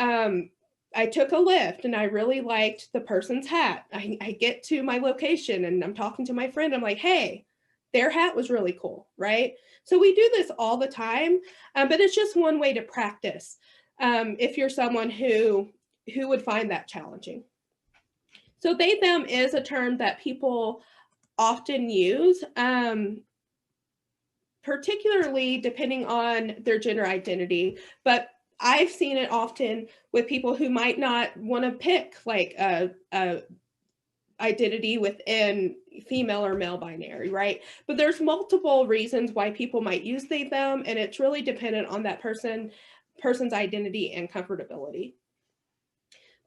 I took a Lyft and I really liked the person's hat. I get to my location and I'm talking to my friend. I'm like, hey, their hat was really cool, right? So we do this all the time, but it's just one way to practice if you're someone who would find that challenging. So they, them is a term that people often use, particularly depending on their gender identity, but I've seen it often with people who might not want to pick like a identity within female or male binary, right? But there's multiple reasons why people might use they, them, and it's really dependent on that person's identity and comfortability.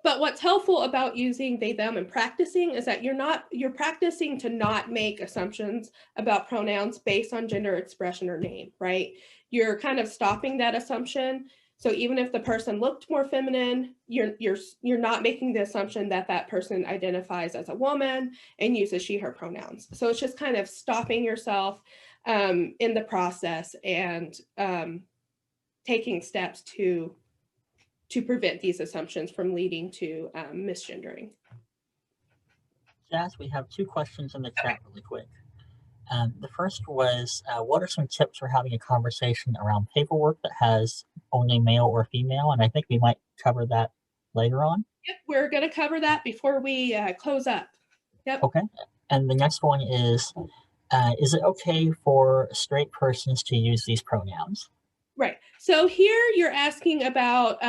But what's helpful about using they, them and practicing is that you're practicing to not make assumptions about pronouns based on gender expression or name, right? You're kind of stopping that assumption. So even if the person looked more feminine, you're not making the assumption that that person identifies as a woman and uses she, her pronouns. So it's just kind of stopping yourself in the process and taking steps to prevent these assumptions from leading to misgendering. Jazz, we have 2 questions in the chat really quick. The first was, what are some tips for having a conversation around paperwork that has only male or female? And I think we might cover that later on. Yep, we're going to cover that before we close up. Yep. Okay. And the next one is it okay for straight persons to use these pronouns? Right. So here you're asking about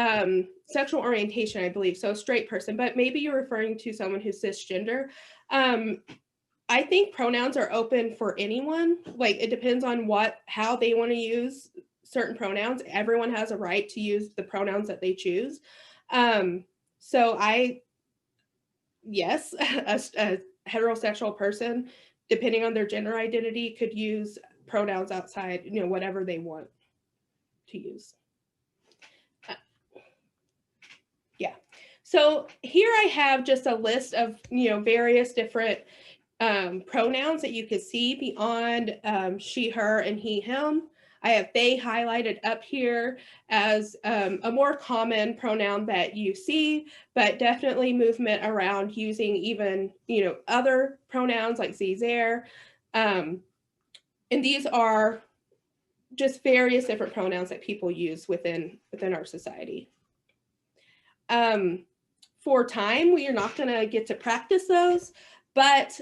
sexual orientation, I believe. So straight person, but maybe you're referring to someone who's cisgender. I think pronouns are open for anyone. Like, it depends on how they want to use certain pronouns. Everyone has a right to use the pronouns that they choose. So yes, a heterosexual person, depending on their gender identity, could use pronouns outside, whatever they want to use. Yeah. So here I have just a list of, various different pronouns that you could see beyond she, her, and he, him. I have they highlighted up here as a more common pronoun that you see, but definitely movement around using even, other pronouns like sie, their. And these are just various different pronouns that people use within our society. For time, we are not going to get to practice those, but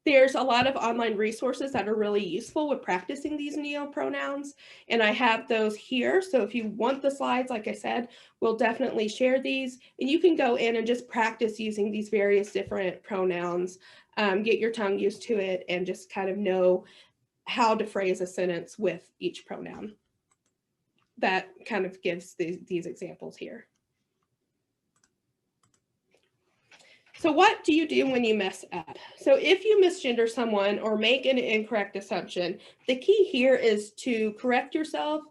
there's a lot of online resources that are really useful with practicing these neopronouns, and I have those here. So if you want the slides, like I said, we'll definitely share these, and you can go in and just practice using these various different pronouns, get your tongue used to it, and just kind of know how to phrase a sentence with each pronoun. That kind of gives these examples here. So what do you do when you mess up? So if you misgender someone or make an incorrect assumption, the key here is to correct yourself,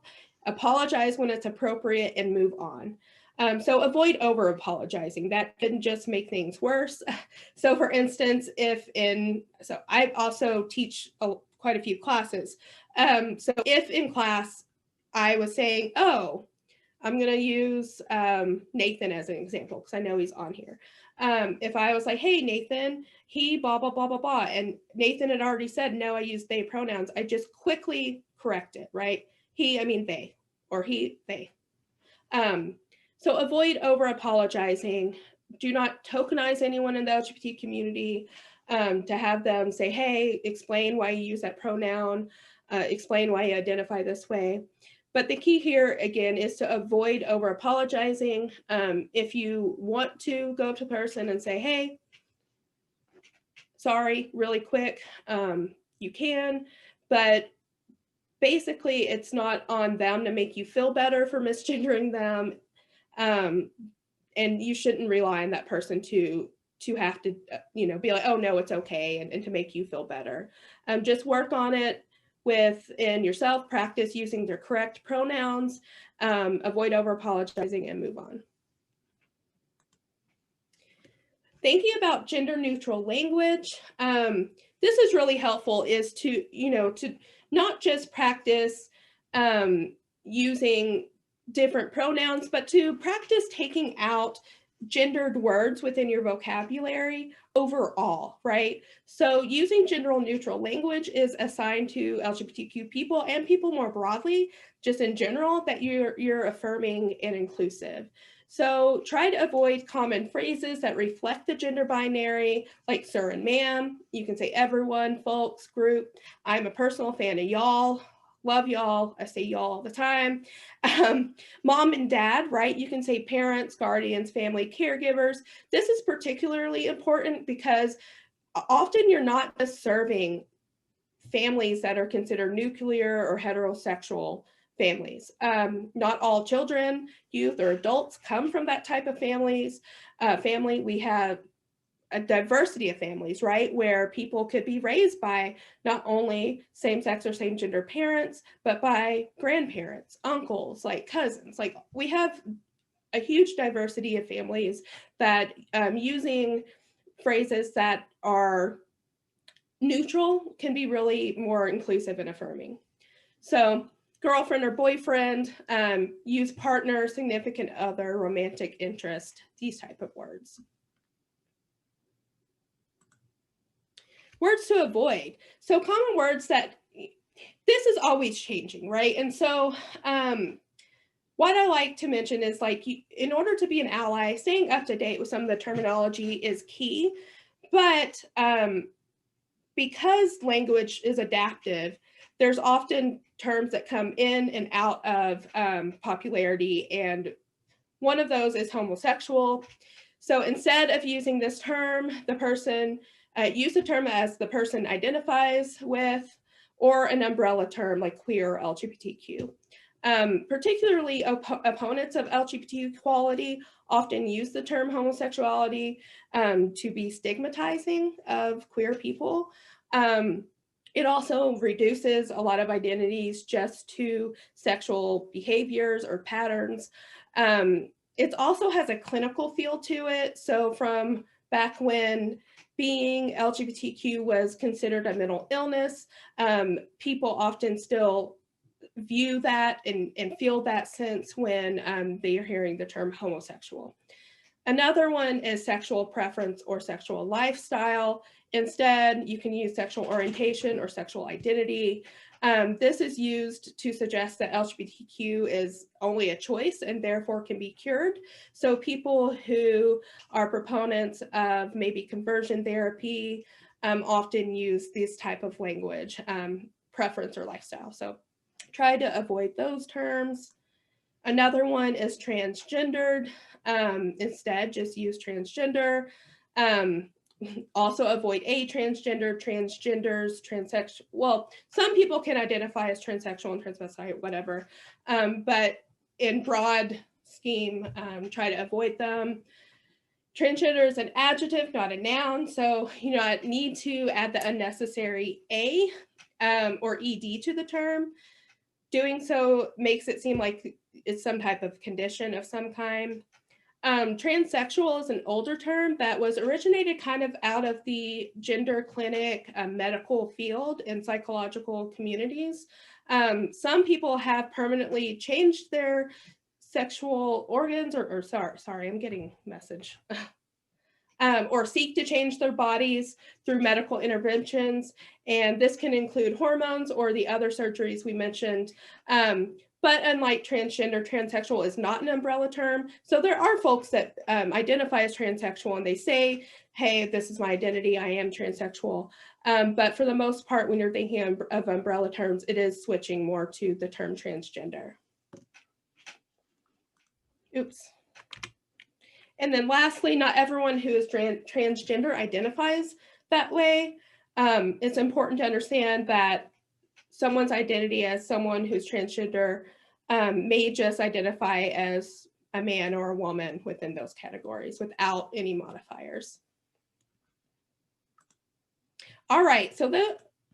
apologize when it's appropriate, and move on. So avoid over apologizing. That can just make things worse. So for instance, so I also teach quite a few classes. So if in class I was saying, oh, I'm going to use Nathan as an example because I know he's on here. If I was like, hey, Nathan, he blah, blah, blah, blah, blah, and Nathan had already said, no, I use they pronouns, I just quickly correct it, right? He, I mean they, or he, they. So avoid over apologizing. Do not tokenize anyone in the LGBT community to have them say, hey, explain why you use that pronoun, explain why you identify this way. But the key here, again, is to avoid over apologizing. If you want to go to the person and say, hey, sorry, really quick, you can, but basically it's not on them to make you feel better for misgendering them. And you shouldn't rely on that person to have to, be like, oh no, it's okay, and to make you feel better. Just work on it within yourself, practice using their correct pronouns, avoid over apologizing, and move on. Thinking about gender neutral language, this is really helpful, is to not just practice using different pronouns, but to practice taking out gendered words within your vocabulary overall, right? So using gender neutral language is assigned to LGBTQ people and people more broadly, just in general, that you're affirming and inclusive. So try to avoid common phrases that reflect the gender binary, like sir and ma'am. You can say everyone, folks, group. I'm a personal fan of y'all. Love y'all. I say y'all all the time. Mom and dad, right? You can say parents, guardians, family, caregivers. This is particularly important because often you're not just serving families that are considered nuclear or heterosexual families. Not all children, youth, or adults come from that type of family. We have a diversity of families, right? Where people could be raised by not only same-sex or same-gender parents, but by grandparents, uncles, like cousins. Like, we have a huge diversity of families that using phrases that are neutral can be really more inclusive and affirming. So girlfriend or boyfriend, use partner, significant other, romantic interest, these type of words. Words to avoid. So common words that, this is always changing, right? And so what I like to mention is, like, in order to be an ally, staying up to date with some of the terminology is key. But because language is adaptive, there's often terms that come in and out of popularity, and one of those is homosexual. So instead of using this term, the person use the term as the person identifies with, or an umbrella term like queer or LGBTQ. Particularly opponents of LGBT equality often use the term homosexuality to be stigmatizing of queer people. It also reduces a lot of identities just to sexual behaviors or patterns. It also has a clinical feel to it. So from back when being LGBTQ was considered a mental illness, people often still view that and feel that sense when they are hearing the term homosexual. Another one is sexual preference or sexual lifestyle. Instead, you can use sexual orientation or sexual identity. This is used to suggest that LGBTQ is only a choice and therefore can be cured. So people who are proponents of maybe conversion therapy often use this type of language, preference or lifestyle. So try to avoid those terms. Another one is transgendered. Instead, just use transgender. Also avoid transgender, transgenders, transsexual. Well, some people can identify as transsexual and transvestite, whatever. But in broad scheme, try to avoid them. Transgender is an adjective, not a noun. So, I need to add the unnecessary a or ed to the term. Doing so makes it seem like it's some type of condition of some kind. Transsexual is an older term that was originated kind of out of the gender clinic medical field and psychological communities. Some people have permanently changed their sexual organs, or sorry, I'm getting a message. Or seek to change their bodies through medical interventions. And this can include hormones or the other surgeries we mentioned. But unlike transgender, transsexual is not an umbrella term. So there are folks that identify as transsexual and they say, hey, this is my identity, I am transsexual. But for the most part, when you're thinking of umbrella terms, it is switching more to the term transgender. Oops. And then lastly, not everyone who is transgender identifies that way. It's important to understand that someone's identity as someone who's transgender may just identify as a man or a woman within those categories without any modifiers. All right, so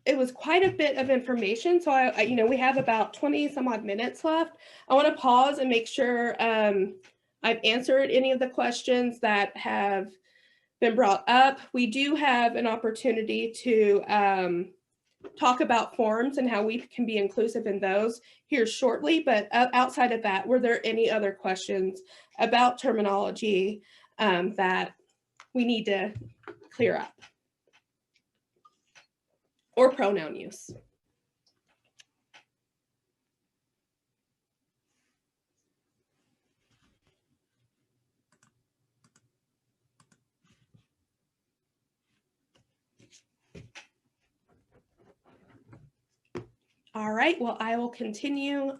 it was quite a bit of information. So we have about 20 some odd minutes left. I want to pause and make sure I've answered any of the questions that have been brought up. We do have an opportunity to talk about forms and how we can be inclusive in those here shortly, but outside of that, were there any other questions about terminology that we need to clear up? Or pronoun use? All right, well, I will continue.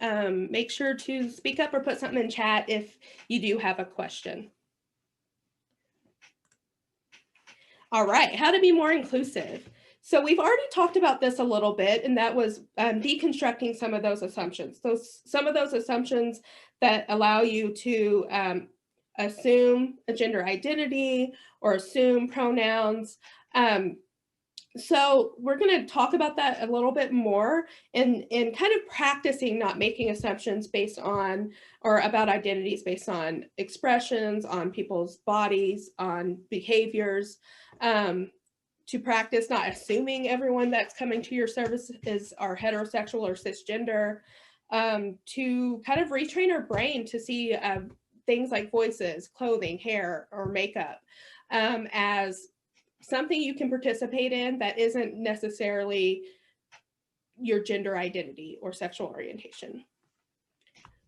Make sure to speak up or put something in chat if you do have a question. All right, how to be more inclusive. So we've already talked about this a little bit, and that was deconstructing some of those assumptions. So some of those assumptions that allow you to assume a gender identity or assume pronouns. So we're going to talk about that a little bit more and kind of practicing not making assumptions based on or about identities based on expressions, on people's bodies, on behaviors. to practice not assuming everyone that's coming to your service are heterosexual or cisgender, to kind of retrain our brain to see things like voices, clothing, hair, or makeup as something you can participate in that isn't necessarily your gender identity or sexual orientation.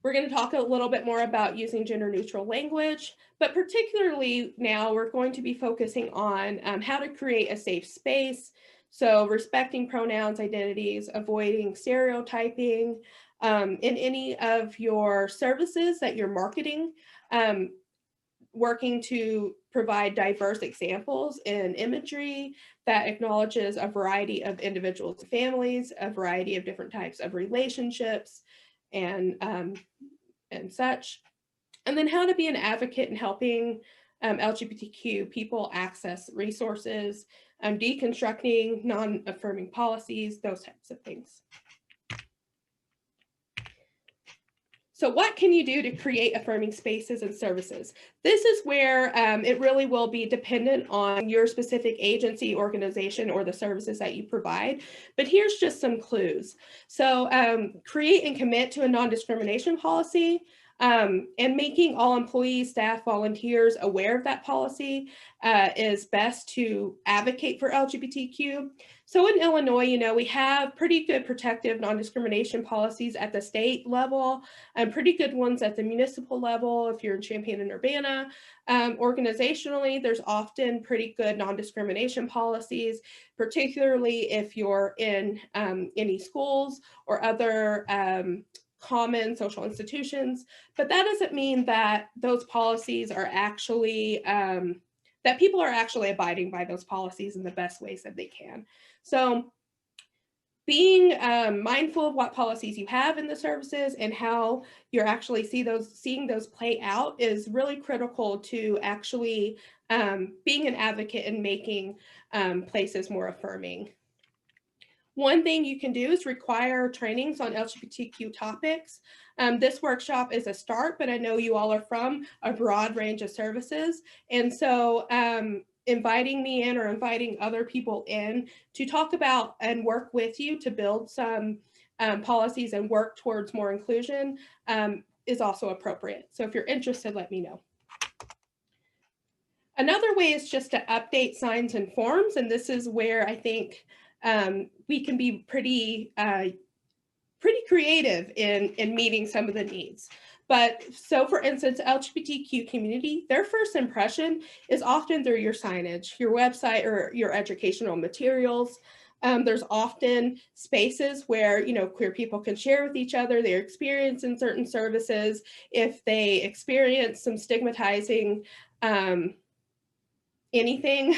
We're going to talk a little bit more about using gender neutral language, but particularly now we're going to be focusing on how to create a safe space. So respecting pronouns, identities, avoiding stereotyping in any of your services that you're marketing, working to provide diverse examples in imagery that acknowledges a variety of individuals and families, a variety of different types of relationships, and such. And then how to be an advocate in helping LGBTQ people access resources, deconstructing non-affirming policies, those types of things. So what can you do to create affirming spaces and services? This is where it really will be dependent on your specific agency, organization, or the services that you provide. But here's just some clues. So create and commit to a non-discrimination policy, and making all employees, staff, volunteers aware of that policy is best to advocate for LGBTQ. So in Illinois, you know, we have pretty good protective non-discrimination policies at the state level and pretty good ones at the municipal level. If you're in Champaign and Urbana, organizationally, there's often pretty good non-discrimination policies, particularly if you're in any schools or other common social institutions. But that doesn't mean that those policies are actually, that people are actually abiding by those policies in the best ways that they can. So being mindful of what policies you have in the services and how you're actually seeing those play out is really critical to actually being an advocate and making places more affirming. One thing you can do is require trainings on LGBTQ topics. This workshop is a start, but I know you all are from a broad range of services. And so inviting me in or inviting other people in to talk about and work with you to build some policies and work towards more inclusion is also appropriate. So if you're interested, let me know. Another way is just to update signs and forms. And this is where I think we can be pretty creative in meeting some of the needs. But so for instance, LGBTQ community, their first impression is often through your signage, your website, or your educational materials. There's often spaces where, you know, queer people can share with each other their experience in certain services. If they experience some stigmatizing anything,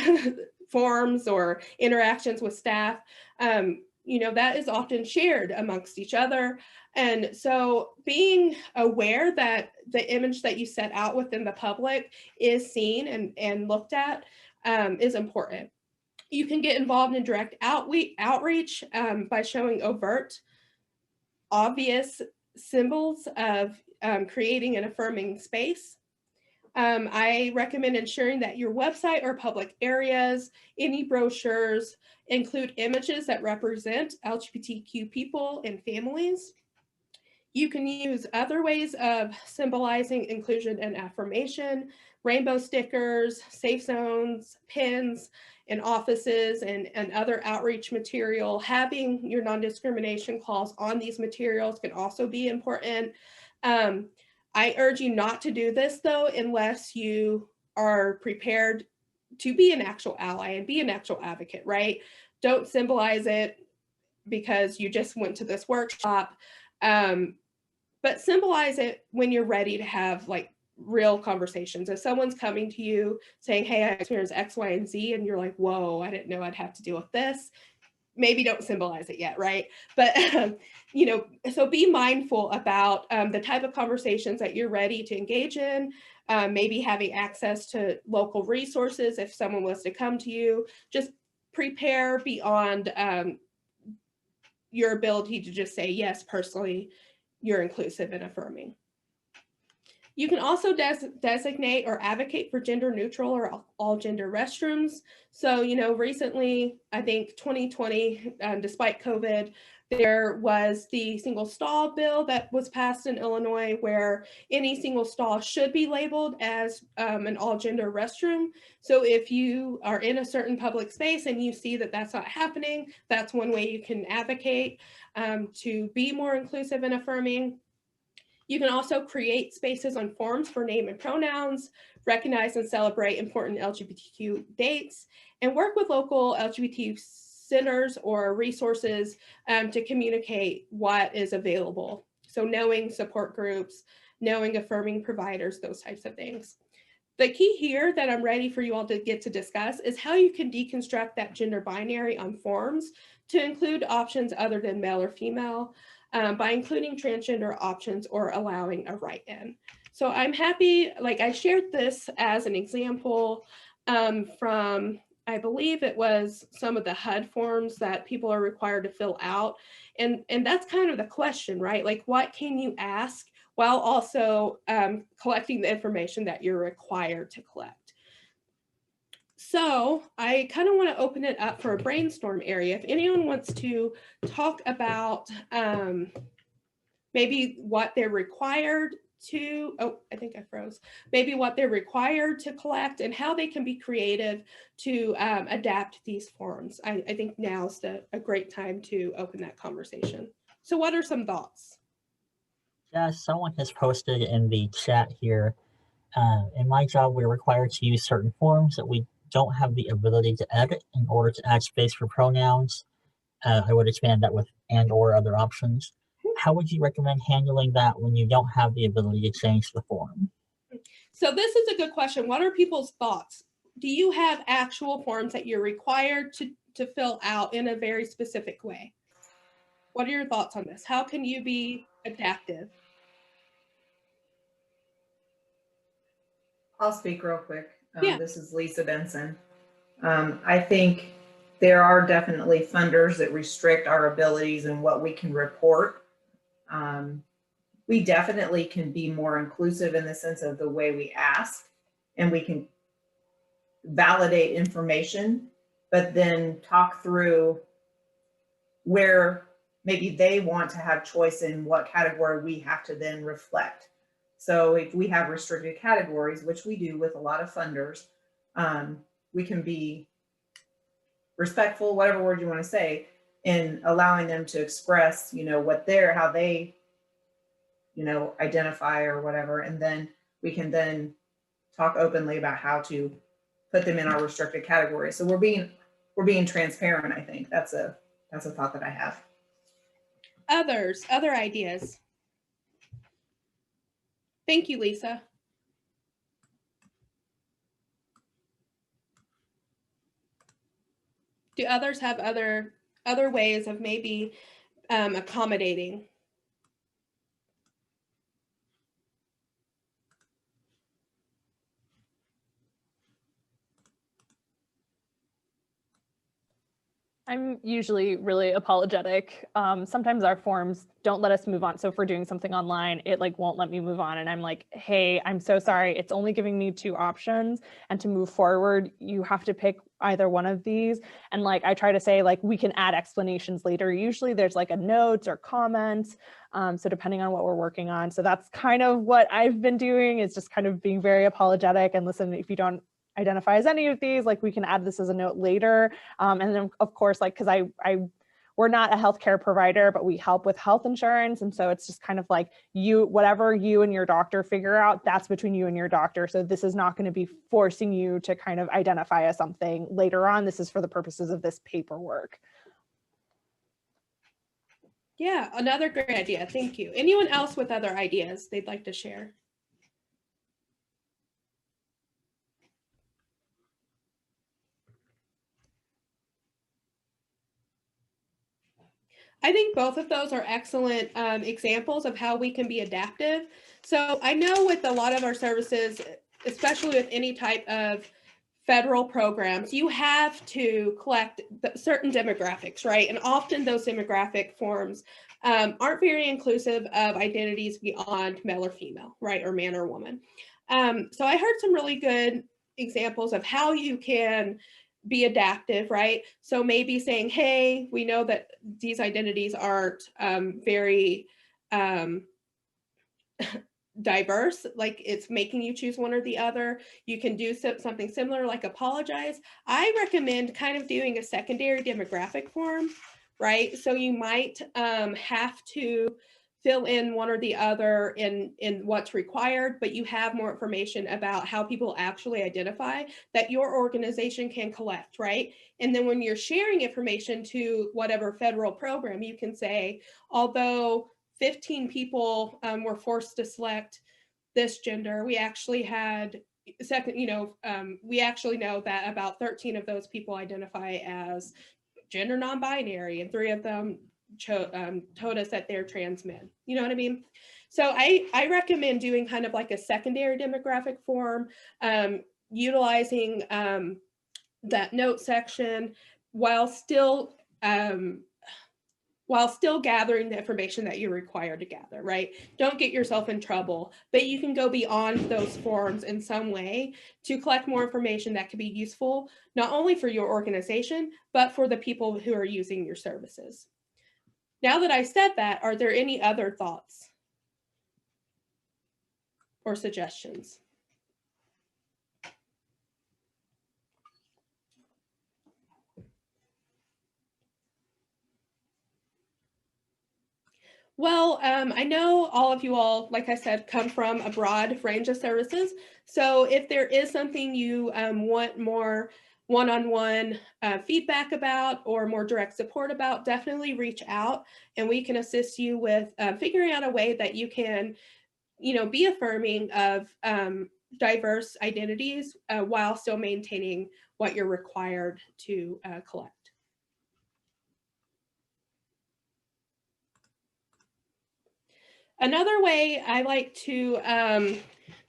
forms or interactions with staff, you know, that is often shared amongst each other. And so being aware that the image that you set out within the public is seen and looked at is important. You can get involved in direct outreach by showing overt, obvious symbols of creating an affirming space. I recommend ensuring that your website or public areas, any brochures, include images that represent LGBTQ people and families. You can use other ways of symbolizing inclusion and affirmation, rainbow stickers, safe zones, pins in offices, and other outreach material. Having your non-discrimination clause on these materials can also be important. I urge you not to do this though, unless you are prepared to be an actual ally and be an actual advocate, right? Don't symbolize it because you just went to this workshop, but symbolize it when you're ready to have like real conversations. If someone's coming to you saying, hey, I experienced X, Y, and Z, and you're like, whoa, I didn't know I'd have to deal with this. Maybe don't symbolize it yet, right? But, you know, so be mindful about the type of conversations that you're ready to engage in, maybe having access to local resources if someone was to come to you. Just prepare beyond your ability to just say, yes, personally, you're inclusive and affirming. You can also designate or advocate for gender neutral or all gender restrooms. So, you know, recently, I think 2020, despite COVID, there was the single stall bill that was passed in Illinois where any single stall should be labeled as an all gender restroom. So if you are in a certain public space and you see that that's not happening, that's one way you can advocate to be more inclusive and affirming. You can also create spaces on forums for name and pronouns, recognize and celebrate important LGBTQ dates, and work with local LGBTQ centers or resources to communicate what is available. So knowing support groups, knowing affirming providers, those types of things. The key here that I'm ready for you all to get to discuss is how you can deconstruct that gender binary on forms to include options other than male or female, by including transgender options or allowing a write-in. So I'm happy, like I shared this as an example from, I believe it was some of the HUD forms that people are required to fill out. And that's kind of the question, right? Like, what can you ask while also collecting the information that you're required to collect? So I kind of want to open it up for a brainstorm area. If anyone wants to talk about maybe what they're required to, oh, I think I froze. Maybe what they're required to collect and how they can be creative to adapt these forms. I think now's a great time to open that conversation. So what are some thoughts? Yeah, someone has posted in the chat here. In my job, we're required to use certain forms that we don't have the ability to edit in order to add space for pronouns. I would expand that with and or other options. How would you recommend handling that when you don't have the ability to change the form? So this is a good question. What are people's thoughts? Do you have actual forms that you're required to fill out in a very specific way? What are your thoughts on this? How can you be adaptive? I'll speak real quick. Yeah. This is Lisa Benson. I think there are definitely funders that restrict our abilities and what we can report. We definitely can be more inclusive in the sense of the way we ask, and we can validate information, but then talk through where maybe they want to have choice in what category we have to then reflect. So if we have restricted categories, which we do with a lot of funders, we can be respectful, whatever word you want to say, in allowing them to express, you know, how they, you know, identify or whatever. And then we can then talk openly about how to put them in our restricted category. So we're being transparent. I think that's a thought that I have. Other ideas. Thank you, Lisa. Do others have other ways of maybe accommodating? I'm usually really apologetic. Sometimes our forms don't let us move on. So if we're doing something online, it like won't let me move on. And I'm like, hey, I'm so sorry. It's only giving me 2 options. And to move forward, you have to pick either one of these. And like, I try to say like, we can add explanations later. Usually there's like a notes or comments. So depending on what we're working on. So that's kind of what I've been doing, is just kind of being very apologetic and listen, if you don't identify as any of these, like we can add this as a note later. And then of course, like, cause we're not a healthcare provider, but we help with health insurance. And so it's just kind of like whatever you and your doctor figure out, that's between you and your doctor. So this is not going to be forcing you to kind of identify as something later on. This is for the purposes of this paperwork. Yeah, another great idea. Thank you. Anyone else with other ideas they'd like to share? I think both of those are excellent examples of how we can be adaptive. So I know with a lot of our services, especially with any type of federal programs, you have to collect certain demographics, right? And often those demographic forms aren't very inclusive of identities beyond male or female, right, or man or woman. So I heard some really good examples of how you can be adaptive, right? So maybe saying, hey, we know that these identities aren't very diverse, like it's making you choose one or the other. You can do something similar, like apologize. I recommend kind of doing a secondary demographic form, right? So you might have to fill in one or the other in what's required, but you have more information about how people actually identify that your organization can collect, right? And then when you're sharing information to whatever federal program, you can say, although 15 people were forced to select this gender, we actually had we actually know that about 13 of those people identify as gender non-binary, and 3 of them told us that they're trans men. You know what I mean? So I recommend doing kind of like a secondary demographic form, utilizing that note section while still gathering the information that you're required to gather, right? Don't get yourself in trouble, but you can go beyond those forms in some way to collect more information that could be useful, not only for your organization, but for the people who are using your services. Now that I said that, are there any other thoughts or suggestions? Well, I know all of you all, like I said, come from a broad range of services. So if there is something you want more one-on-one feedback about or more direct support about, definitely reach out and we can assist you with figuring out a way that you can, be affirming of diverse identities while still maintaining what you're required to collect. Another way I like to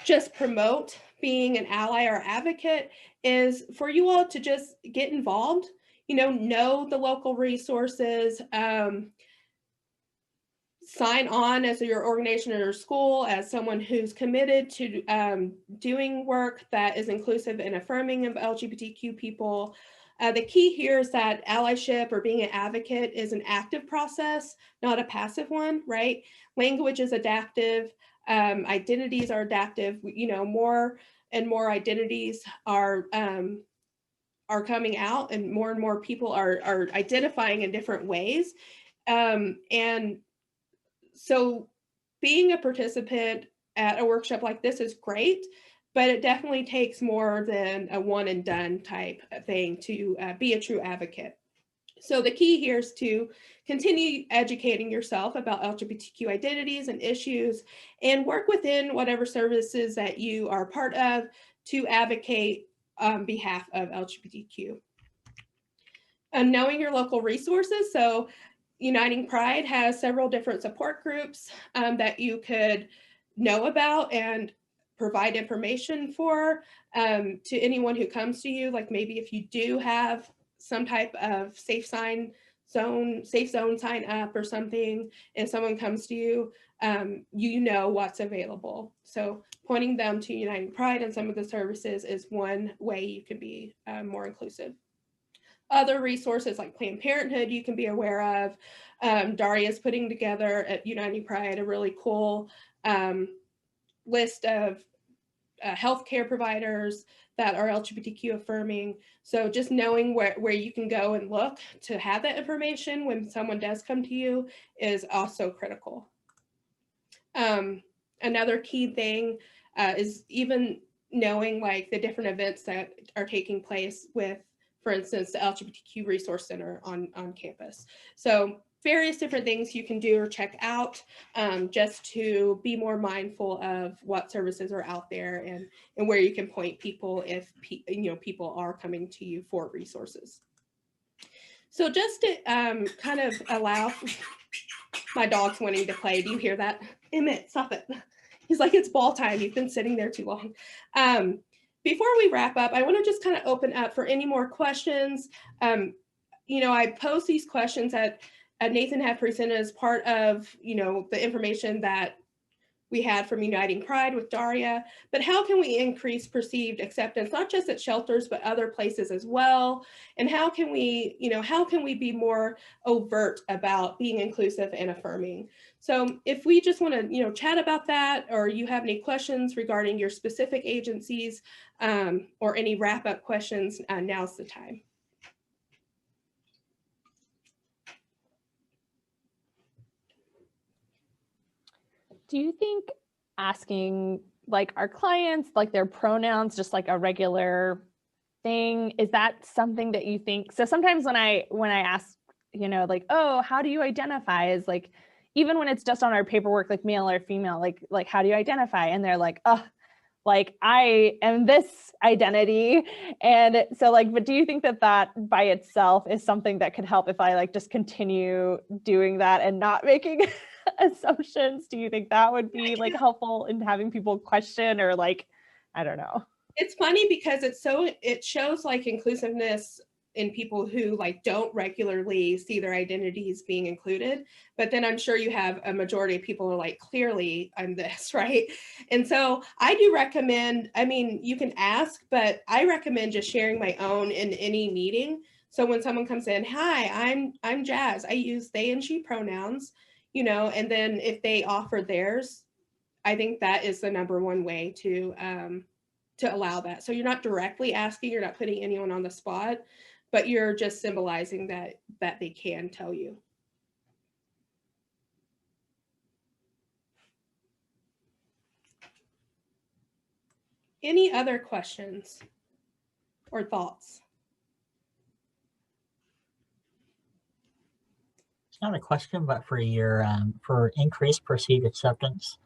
just promote being an ally or advocate is for you all to just get involved, know the local resources, sign on as your organization or your school as someone who's committed to doing work that is inclusive and affirming of LGBTQ people. The key here is that allyship or being an advocate is an active process, not a passive one, right? Language is adaptive, identities are adaptive. More and more identities are coming out, and more people are identifying in different ways. And so being a participant at a workshop like this is great, but it definitely takes more than a one and done type of thing to be a true advocate. So the key here is to continue educating yourself about LGBTQ identities and issues, and work within whatever services that you are part of to advocate on behalf of LGBTQ. And knowing your local resources. So Uniting Pride has several different support groups that you could know about and provide information for to anyone who comes to you. Like maybe if you do have some type of safe zone sign up or something, and someone comes to you, you know what's available. So pointing them to Uniting Pride and some of the services is one way you can be more inclusive. Other resources like Planned Parenthood you can be aware of. Daria's putting together at Uniting Pride a really cool list of healthcare providers that are LGBTQ affirming. So just knowing where you can go and look to have that information when someone does come to you is also critical. Another key thing is even knowing like the different events that are taking place with, for instance, the LGBTQ Resource Center on campus. So various different things you can do or check out just to be more mindful of what services are out there and where you can point people if people are coming to you for resources. So just to kind of allow, my dog's wanting to play. Do you hear that? Emmett, stop it. He's like, it's ball time. You've been sitting there too long. Before we wrap up, I want to just kind of open up for any more questions. I pose these questions at Nathan had presented as part of, the information that we had from Uniting Pride with Daria, but how can we increase perceived acceptance, not just at shelters, but other places as well? And how can we be more overt about being inclusive and affirming? So if we just want to, chat about that, or you have any questions regarding your specific agencies, or any wrap-up questions, now's the time. Do you think asking like our clients, like their pronouns, just like a regular thing, is that something that you think? So sometimes when I ask, like, oh, how do you identify? Is like, even when it's just on our paperwork, like male or female, like how do you identify? And they're like, oh, like I am this identity. And so like, but do you think that by itself is something that could help if I like just continue doing that and not making assumptions? Do you think that would be like helpful in having people question, or like, I don't know. It's funny because it shows like inclusiveness in people who like don't regularly see their identities being included, but then I'm sure you have a majority of people who are like, clearly I'm this, right? And so I do recommend, you can ask, but I recommend just sharing my own in any meeting. So when someone comes in, hi, I'm Jazz, I use they and she pronouns, and then if they offer theirs, I think that is the number one way to allow that. So you're not directly asking, you're not putting anyone on the spot, but you're just symbolizing that they can tell you. Any other questions or thoughts? It's not a question, but for your for increased perceived acceptance,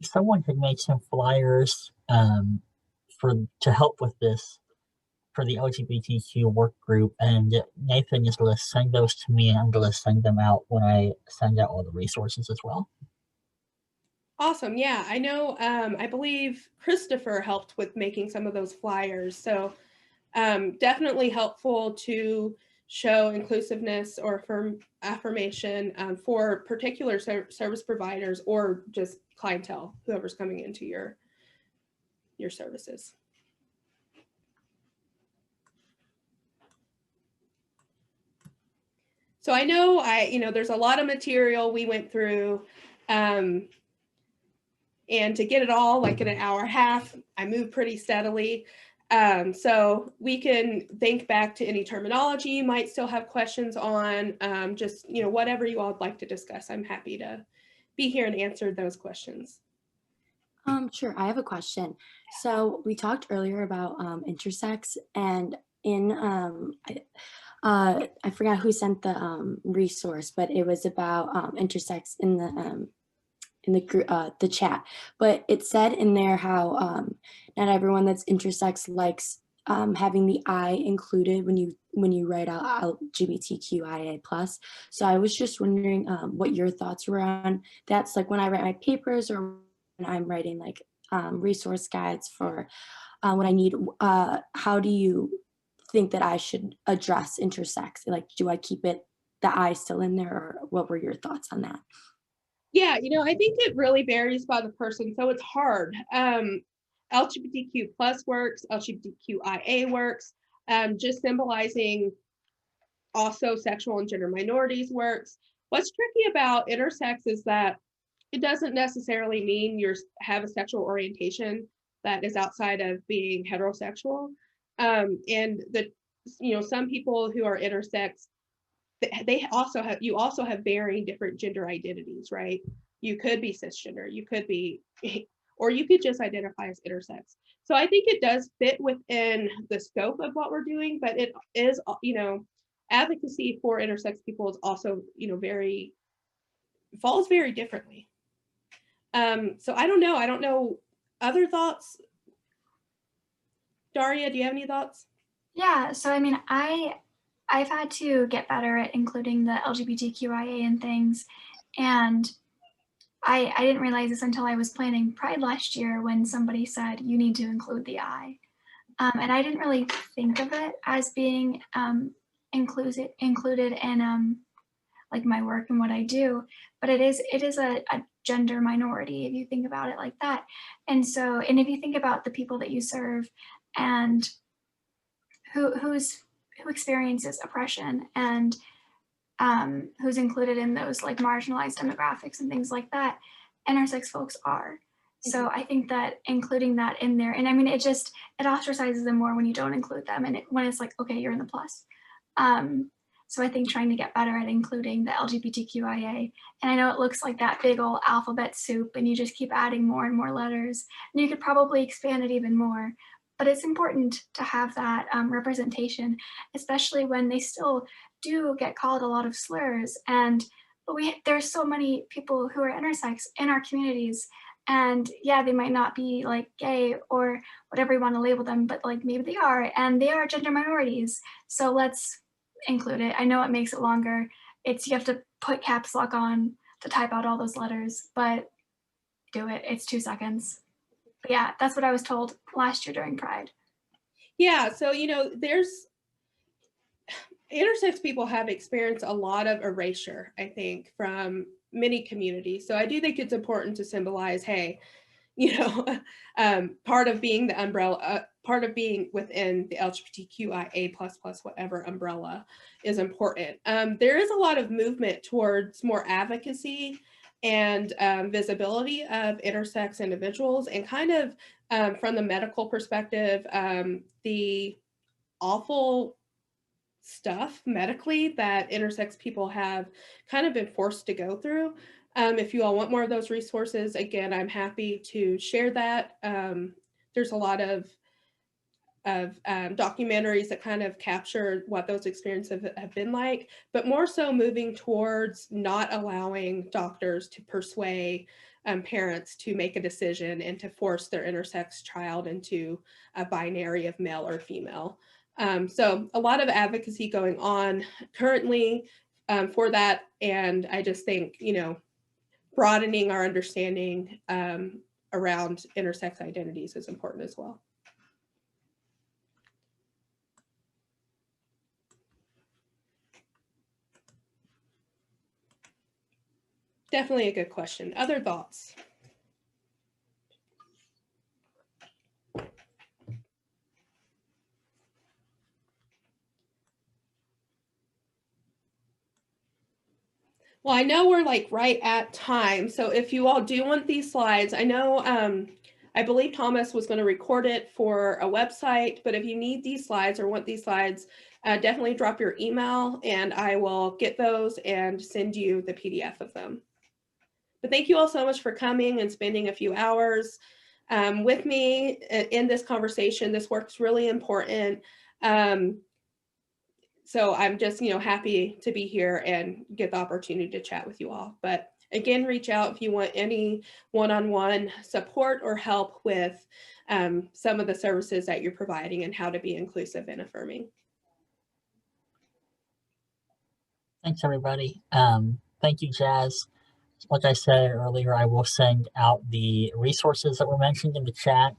someone had made some flyers to help with this for the LGBTQ work group, and Nathan is going to send those to me, and I'm going to send them out when I send out all the resources as well. Awesome. Yeah, I know. I believe Christopher helped with making some of those flyers. So definitely helpful to show inclusiveness or affirmation for particular service providers or just clientele, whoever's coming into your services. So I know there's a lot of material we went through, and to get it all like in an hour and a half, I moved pretty steadily. So we can think back to any terminology you might still have questions on, just, whatever you all would like to discuss. I'm happy to be here and answer those questions. Sure, I have a question. So we talked earlier about intersex, and in I forgot who sent the resource, but it was about intersex in the group, the chat. But it said in there how not everyone that's intersex likes having the I included when you write out LGBTQIA+. So I was just wondering what your thoughts were on that's like when I write my papers or when I'm writing like resource guides for what I need. How do you think that I should address intersex? Like, do I keep the I still in there, or what were your thoughts on that? Yeah, I think it really varies by the person, so it's hard. LGBTQ plus works, LGBTQIA works, just symbolizing also sexual and gender minorities works. What's tricky about intersex is that it doesn't necessarily mean you have a sexual orientation that is outside of being heterosexual. And some people who are intersex, you also have varying different gender identities, right? You could be cisgender, you could be, or you could just identify as intersex. So I think it does fit within the scope of what we're doing, but it is, advocacy for intersex people is also, falls very differently. So I don't know. Other thoughts? Daria, do you have any thoughts? Yeah, so I mean, I've had to get better at including the LGBTQIA and things, and I didn't realize this until I was planning Pride last year when somebody said you need to include the I, and I didn't really think of it as being included in like my work and what I do, but it is a gender minority if you think about it like that. And so, and if you think about the people that you serve and who experiences oppression and who's included in those like marginalized demographics and things like that, intersex folks are. So I think that including that in there, and I mean, it ostracizes them more when you don't include them, and when it's like, okay, you're in the plus. So I think trying to get better at including the LGBTQIA, and I know it looks like that big old alphabet soup and you just keep adding more and more letters, and you could probably expand it even more, but it's important to have that representation, especially when they still do get called a lot of slurs. But there's so many people who are intersex in our communities, and yeah, they might not be like gay or whatever you want to label them, but like maybe they are, and they are gender minorities. So let's include it. I know it makes it longer. You have to put caps lock on to type out all those letters, but do it. It's 2 seconds. But yeah, that's what I was told last year during Pride. Yeah, so intersex people have experienced a lot of erasure, I think, from many communities. So I do think it's important to symbolize, hey, part of being the umbrella, part of being within the LGBTQIA plus whatever umbrella is important. There is a lot of movement towards more advocacy and visibility of intersex individuals, and kind of from the medical perspective, the awful stuff medically that intersex people have kind of been forced to go through. If you all want more of those resources, again, I'm happy to share that. There's a lot of documentaries that kind of capture what those experiences have been like, but more so moving towards not allowing doctors to persuade parents to make a decision and to force their intersex child into a binary of male or female. So a lot of advocacy going on currently for that. And I just think, broadening our understanding around intersex identities is important as well. Definitely a good question. Other thoughts? Well, I know we're like right at time. So if you all do want these slides, I know, I believe Thomas was going to record it for a website, but if you need these slides or want these slides, definitely drop your email and I will get those and send you the PDF of them. But thank you all so much for coming and spending a few hours with me in this conversation. This work's really important. So I'm just, happy to be here and get the opportunity to chat with you all. But again, reach out if you want any one-on-one support or help with some of the services that you're providing and how to be inclusive and affirming. Thanks, everybody. Thank you, Jazz. Like I said earlier, I will send out the resources that were mentioned in the chat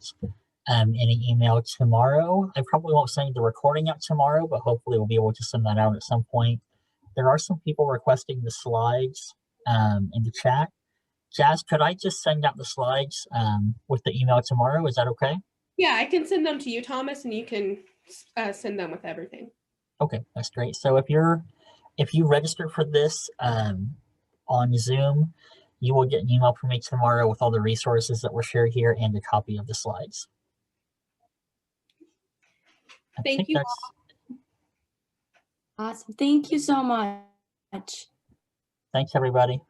in an email tomorrow. I probably won't send the recording out tomorrow, but hopefully we'll be able to send that out at some point. There are some people requesting the slides in the chat. Jazz, could I just send out the slides with the email tomorrow? Is that okay? Yeah, I can send them to you, Thomas, and you can send them with everything. Okay, that's great. So if you register for this on Zoom, you will get an email from me tomorrow with all the resources that were shared here and a copy of the slides. Thank you. Awesome. Thank you so much. Thanks, everybody.